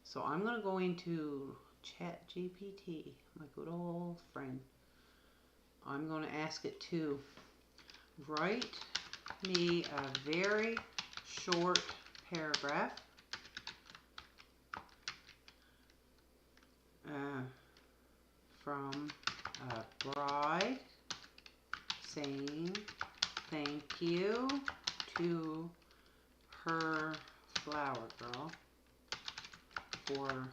So I'm going to go into ChatGPT, my good old friend. I'm going to ask it to write me a very short paragraph from a bride saying thank you to her flower girl for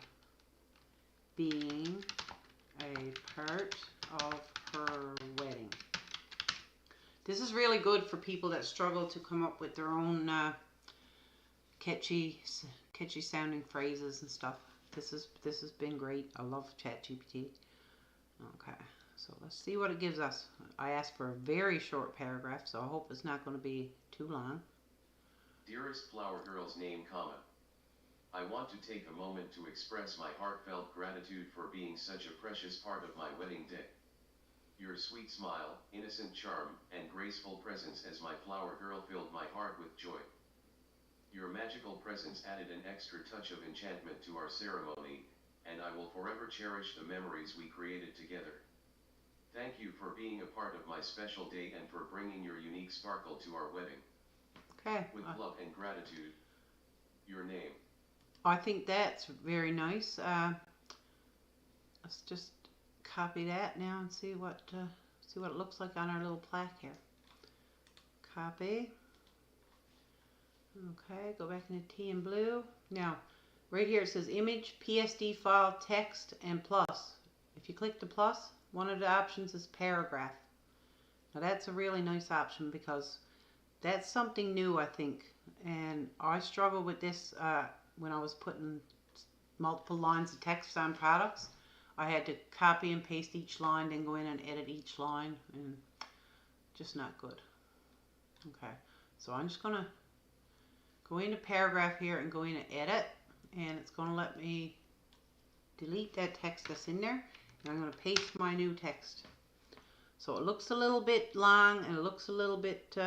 being a part of her wedding. This is really good for people that struggle to come up with their own catchy sounding phrases and stuff. This has been great. I love ChatGPT. Okay, so let's see what it gives us. I asked for a very short paragraph, so I hope it's not going to be too long. Dearest flower girl's name, comma. I want to take a moment to express my heartfelt gratitude for being such a precious part of my wedding day. Your sweet smile, innocent charm, and graceful presence as my flower girl filled my heart with joy. Your magical presence added an extra touch of enchantment to our ceremony, and I will forever cherish the memories we created together. Thank you for being a part of my special day and for bringing your unique sparkle to our wedding. Okay. With love and gratitude, your name. I think that's very nice. Let's just copy that now and see what it looks like on our little plaque here. Copy. Okay, go back into Teeinblue. Now, right here it says image, PSD file, text, and plus. If you click the plus, one of the options is paragraph. Now that's a really nice option because that's something new, I think. And I struggled with this when I was putting multiple lines of text on products. I had to copy and paste each line, then go in and edit each line, and just not good. Okay, so I'm just going to go into paragraph here and go in and edit, and it's going to let me delete that text that's in there, and I'm going to paste my new text. So it looks a little bit long and it looks a little bit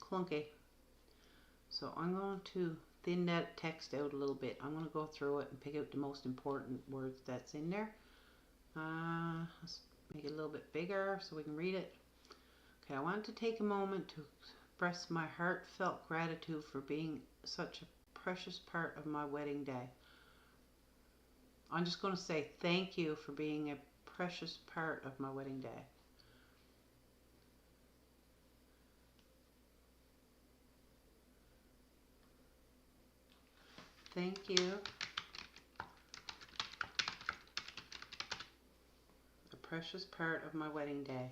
clunky. So I'm going to thin that text out a little bit. I'm going to go through it and pick out the most important words that's in there. Let's make it a little bit bigger so we can read it. Okay, I want to take a moment to express my heartfelt gratitude for being such a precious part of my wedding day. I'm just going to say thank you for being a precious part of my wedding day. Thank you. A precious part of my wedding day.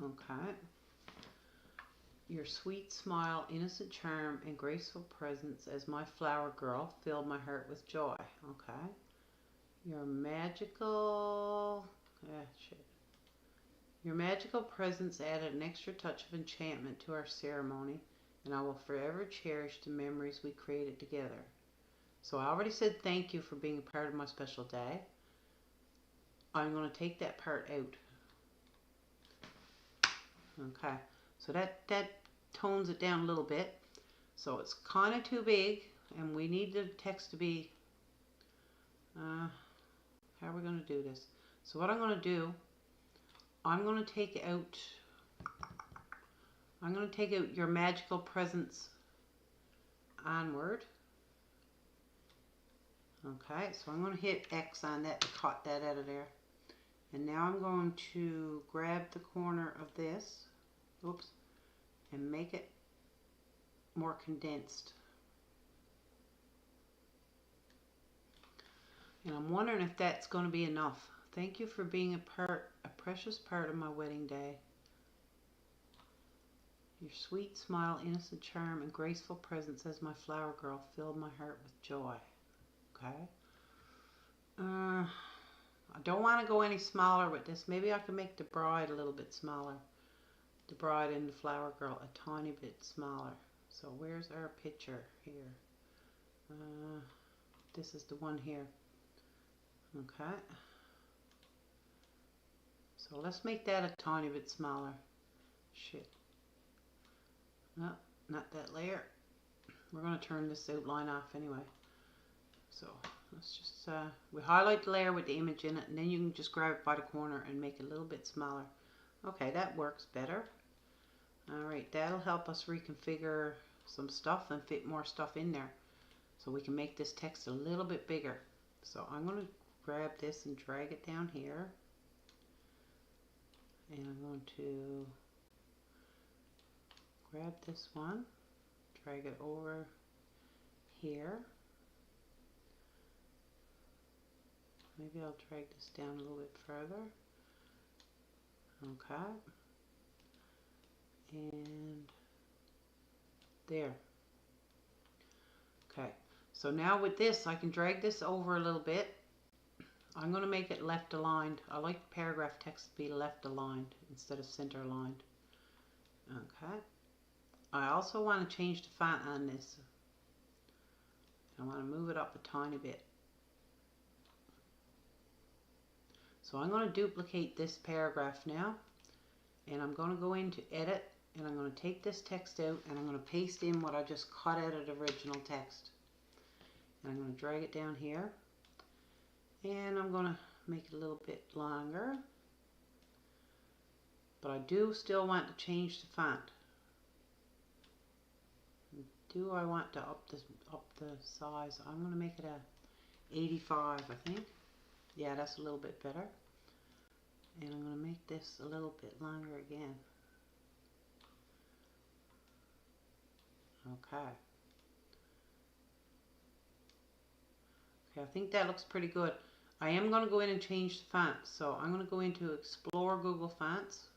Okay. Your sweet smile, innocent charm, and graceful presence as my flower girl filled my heart with joy. Okay. Your magical... Your magical presence added an extra touch of enchantment to our ceremony, and I will forever cherish the memories we created together. So I already said thank you for being a part of my special day. I'm going to take that part out. Okay, so that tones it down a little bit. So it's kind of too big, and we need the text to be, how are we going to do this? So what I'm going to do, I'm going to take out your magical presence onward. Okay, so I'm going to hit X on that to cut that out of there. And now I'm going to grab the corner of this, oops, and make it more condensed. And I'm wondering if that's going to be enough. Thank you for being a precious part of my wedding day. Your sweet smile, innocent charm, and graceful presence as my flower girl filled my heart with joy. Okay. I don't want to go any smaller with this. Maybe I can make the bride a little bit smaller. The bride and the flower girl a tiny bit smaller. So where's our picture here? This is the one here. Okay. So let's make that a tiny bit smaller. Shit. No, not that layer. We're going to turn this outline off anyway. So let's just, we highlight the layer with the image in it, and then you can just grab it by the corner and make it a little bit smaller. Okay, that works better. Alright, that'll help us reconfigure some stuff and fit more stuff in there. So we can make this text a little bit bigger. So I'm going to grab this and drag it down here. And I'm going to grab this one, drag it over here. Maybe I'll drag this down a little bit further. Okay. And there. Okay. So now with this, I can drag this over a little bit. I'm going to make it left aligned. I like paragraph text to be left aligned instead of center aligned. Okay. I also want to change the font on this. I want to move it up a tiny bit. So I'm going to duplicate this paragraph now, and I'm going to go into edit, and I'm going to take this text out, and I'm going to paste in what I just cut out of the original text. And I'm going to drag it down here, and I'm going to make it a little bit longer, but I do still want to change the font. Do I want to up the size? I'm going to make it a 85, I think. Yeah, that's a little bit better. And I'm going to make this a little bit longer again. Okay. Okay, I think that looks pretty good. I am going to go in and change the font. So I'm going to go into Explore Google Fonts.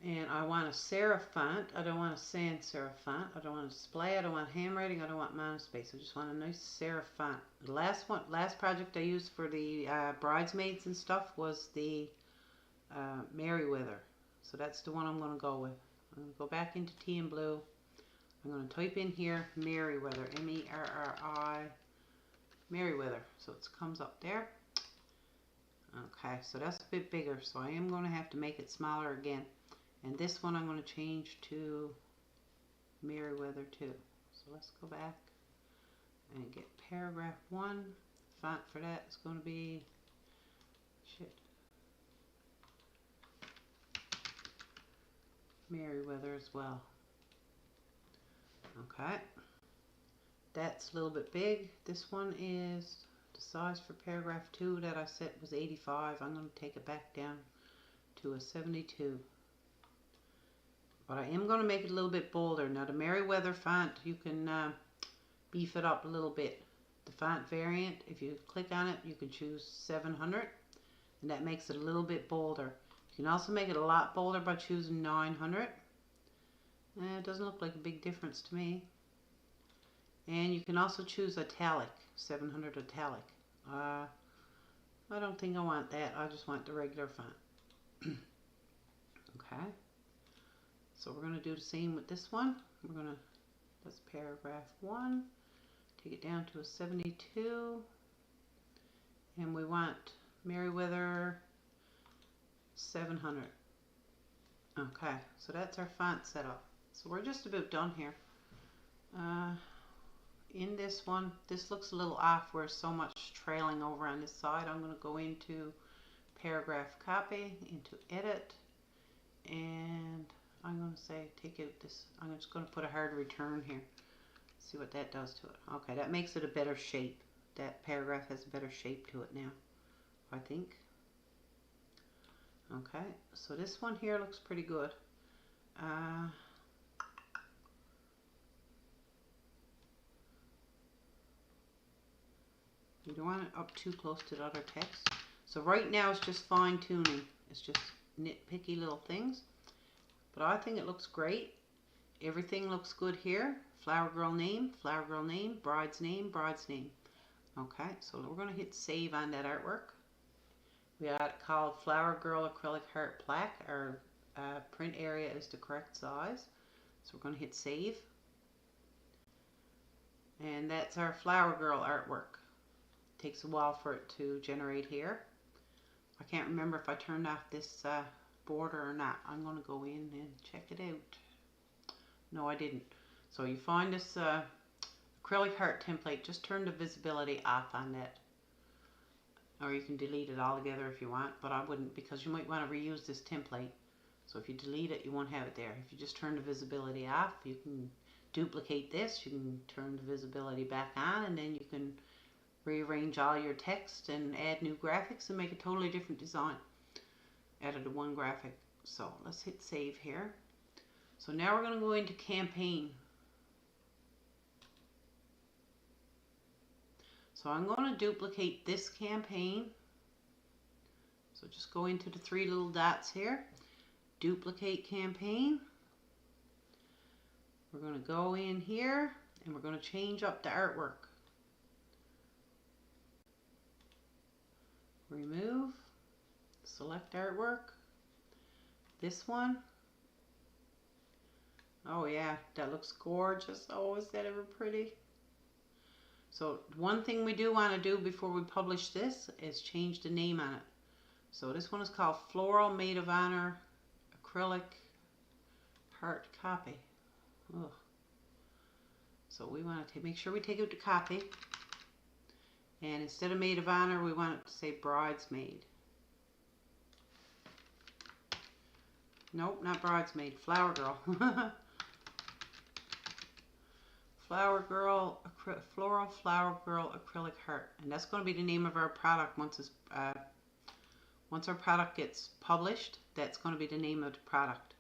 And I want a serif font. I don't want a sans serif font. I don't want a display. I don't want handwriting. I don't want monospace. I just want a nice serif font. The last project I used for the bridesmaids and stuff was the Merriweather. So that's the one I'm going to go with. I'm going to go back into Teeinblue. I'm going to type in here Merriweather. M-E-R-R-I. Merriweather. So it comes up there. Okay, so that's a bit bigger. So I am going to have to make it smaller again. And this one I'm going to change to Merriweather too. So let's go back and get paragraph 1. Font for that is going to be, shit. Merriweather as well. Okay, that's a little bit big. This one is the size for paragraph 2 that I set was 85. I'm going to take it back down to a 72. But I am going to make it a little bit bolder. Now the Merriweather font, you can beef it up a little bit. The font variant, if you click on it, you can choose 700, and that makes it a little bit bolder. You can also make it a lot bolder by choosing 900. It doesn't look like a big difference to me. And you can also choose italic, 700 italic. I don't think I want that. I just want the regular font. Okay. So we're going to do the same with this one. That's paragraph 1. Take it down to a 72. And we want Merriweather 700. Okay, so that's our font setup. So we're just about done here. In this one, this looks a little off where so much trailing over on this side. I'm going to go into paragraph copy, into edit, and I'm going to say take out this. I'm just going to put a hard return here. See what that does to it. Okay, that makes it a better shape. That paragraph has a better shape to it now, I think. Okay, so this one here looks pretty good. You don't want it up too close to the other text. So right now it's just fine tuning. It's just nitpicky little things. But I think it looks great. Everything looks good here. Flower girl name, bride's name, bride's name. Okay, so we're going to hit save on that artwork. We got it called Flower Girl Acrylic Heart Plaque. Our print area is the correct size. So we're going to hit save. And that's our Flower Girl artwork. Takes a while for it to generate here. I can't remember if I turned off this border or not. I'm going to go in and check it out. No, I didn't. So you find this acrylic heart template, just turn the visibility off on that. Or you can delete it altogether if you want, but I wouldn't, because you might want to reuse this template. So if you delete it, you won't have it there. If you just turn the visibility off, you can duplicate this, you can turn the visibility back on, and then you can rearrange all your text and add new graphics and make a totally different design out of the one graphic. So let's hit save here. So now we're going to go into campaign. So I'm going to duplicate this campaign. So just go into the 3 little dots here, duplicate campaign. We're going to go in here and we're going to change up the artwork. Remove, select artwork, this one. Oh yeah, that looks gorgeous. Oh, is that ever pretty? So one thing we do want to do before we publish this is change the name on it. So this one is called Floral Maid of Honor Acrylic Heart Copy. Ugh. So we want to make sure we take out the copy. And instead of Maid of Honor, we want it to say Bridesmaid. Nope, not Bridesmaid. Flower Girl. Flower Girl, Floral Flower Girl Acrylic Heart. And that's going to be the name of our product once our product gets published. That's going to be the name of the product.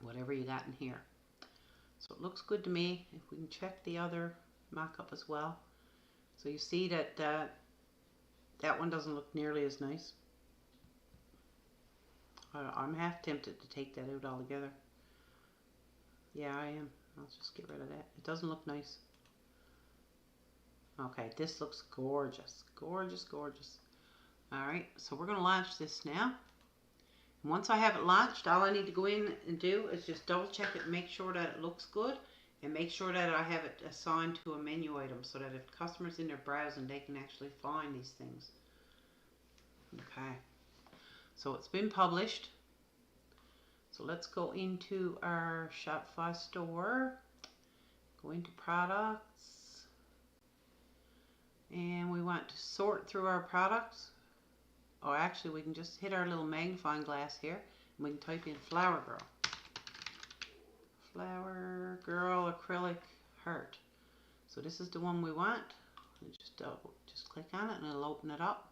Whatever you got in here. So it looks good to me. If we can check the other mock-up as well. So you see that that one doesn't look nearly as nice. I'm half tempted to take that out altogether. Yeah, I am. I'll just get rid of that. It doesn't look nice. Okay, this looks gorgeous. Gorgeous, gorgeous. Alright, so we're going to launch this now. And once I have it launched, all I need to go in and do is just double check it and make sure that it looks good. And make sure that I have it assigned to a menu item so that if customers in their browsing, they can actually find these things. Okay, so it's been published. So let's go into our Shopify store, go into products, and we want to sort through our products. Or actually we can just hit our little magnifying glass here and we can type in Flower Girl. Flower Girl Acrylic Heart. So this is the one we want. Just click on it and it'll open it up.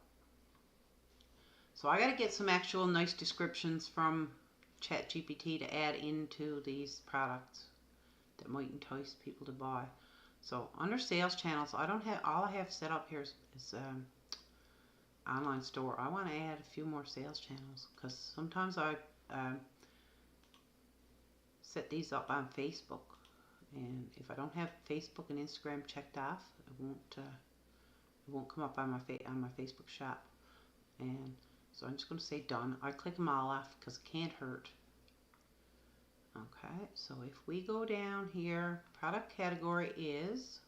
So I got to get some actual nice descriptions from ChatGPT to add into these products that might entice people to buy. So under sales channels, I don't have, all I have set up here is online store. I want to add a few more sales channels because sometimes I set these up on Facebook, and if I don't have Facebook and Instagram checked off, it won't come up on my Facebook shop. And so I'm just going to say done. I click them all off because it can't hurt. Okay, so if we go down here, product category is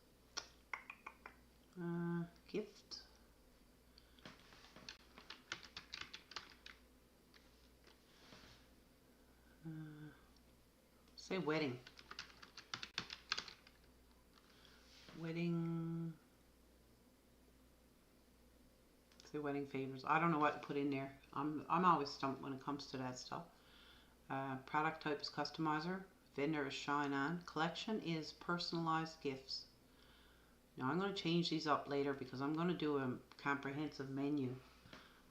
gift. Say wedding. Wedding. Say wedding favors. I don't know what to put in there. I'm always stumped when it comes to that stuff. Product type is customizer. Vendor is ShineOn. Collection is personalized gifts. Now I'm going to change these up later because I'm going to do a comprehensive menu.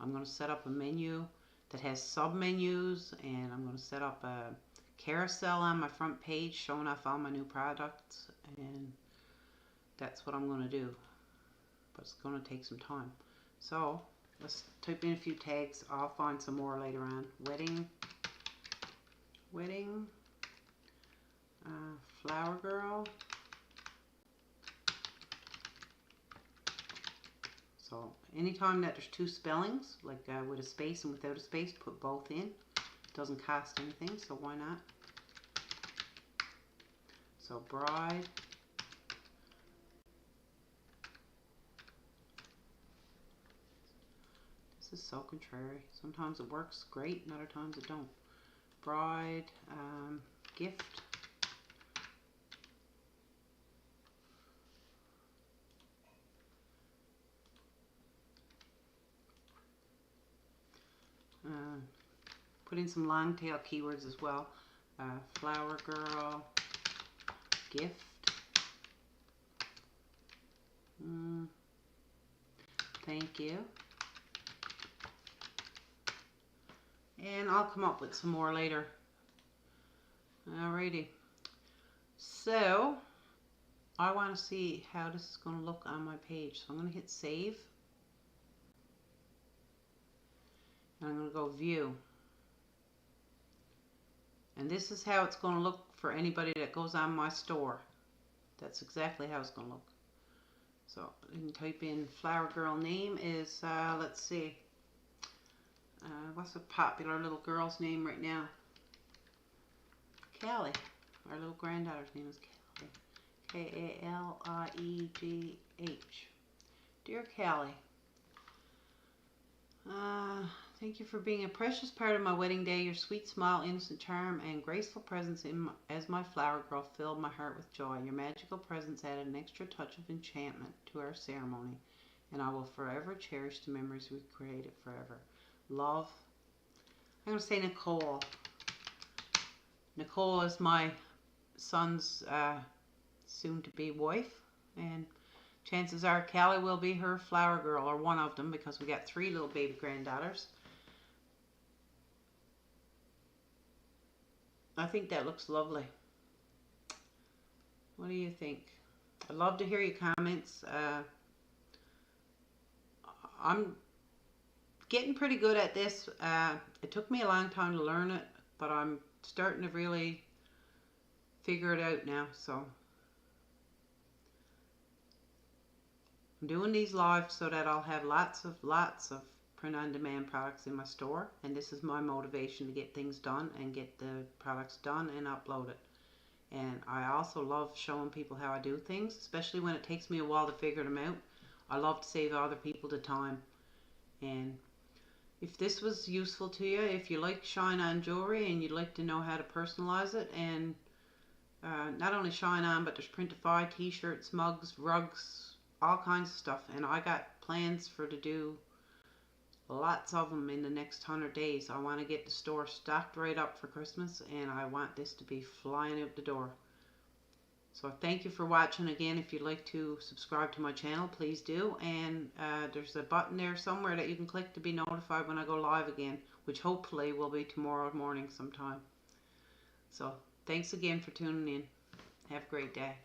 I'm going to set up a menu that has sub menus, and I'm going to set up a carousel on my front page showing off all my new products, and that's what I'm going to do, but it's going to take some time. So let's type in a few tags. I'll find some more later on. Wedding, flower girl. So anytime that there's two spellings, like with a space and without a space, put both in. It doesn't cost anything, so why not? So bride. This is so contrary. Sometimes it works great and other times it don't. Bride, gift. Put in some long tail keywords as well. Flower girl, gift. Thank you. And I'll come up with some more later. Alrighty. So I want to see how this is going to look on my page. So I'm going to hit save. And I'm going to go view. And this is how it's going to look for anybody that goes on my store. That's exactly how it's going to look. So you can type in flower girl name is, let's see. What's a popular little girl's name right now? Callie. Our little granddaughter's name is Callie. K-A-L-I-E-G-H. Dear Callie, thank you for being a precious part of my wedding day. Your sweet smile, innocent charm, and graceful presence as my flower girl filled my heart with joy. Your magical presence added an extra touch of enchantment to our ceremony, and I will forever cherish the memories we created forever. Love. I'm going to say Nicole. Nicole is my son's soon-to-be wife, and chances are Callie will be her flower girl, or one of them, because we got 3 little baby granddaughters. I think that looks lovely. What do you think? I'd love to hear your comments. I'm getting pretty good at this. It took me a long time to learn it, but I'm starting to really figure it out now. So I'm doing these live so that I'll have lots of print-on-demand products in my store, and this is my motivation to get things done and get the products done and upload it. And I also love showing people how I do things, especially when it takes me a while to figure them out. I love to save other people the time. And if this was useful to you, if you like ShineOn jewelry and you'd like to know how to personalize it, and not only ShineOn, but there's Printify, t-shirts, mugs, rugs, all kinds of stuff. And I got plans to do lots of them in the next 100 days. I want to get the store stocked right up for Christmas, and I want this to be flying out the door. So thank you for watching again. If you'd like to subscribe to my channel, please do. And there's a button there somewhere that you can click to be notified when I go live again, which hopefully will be tomorrow morning sometime. So thanks again for tuning in. Have a great day.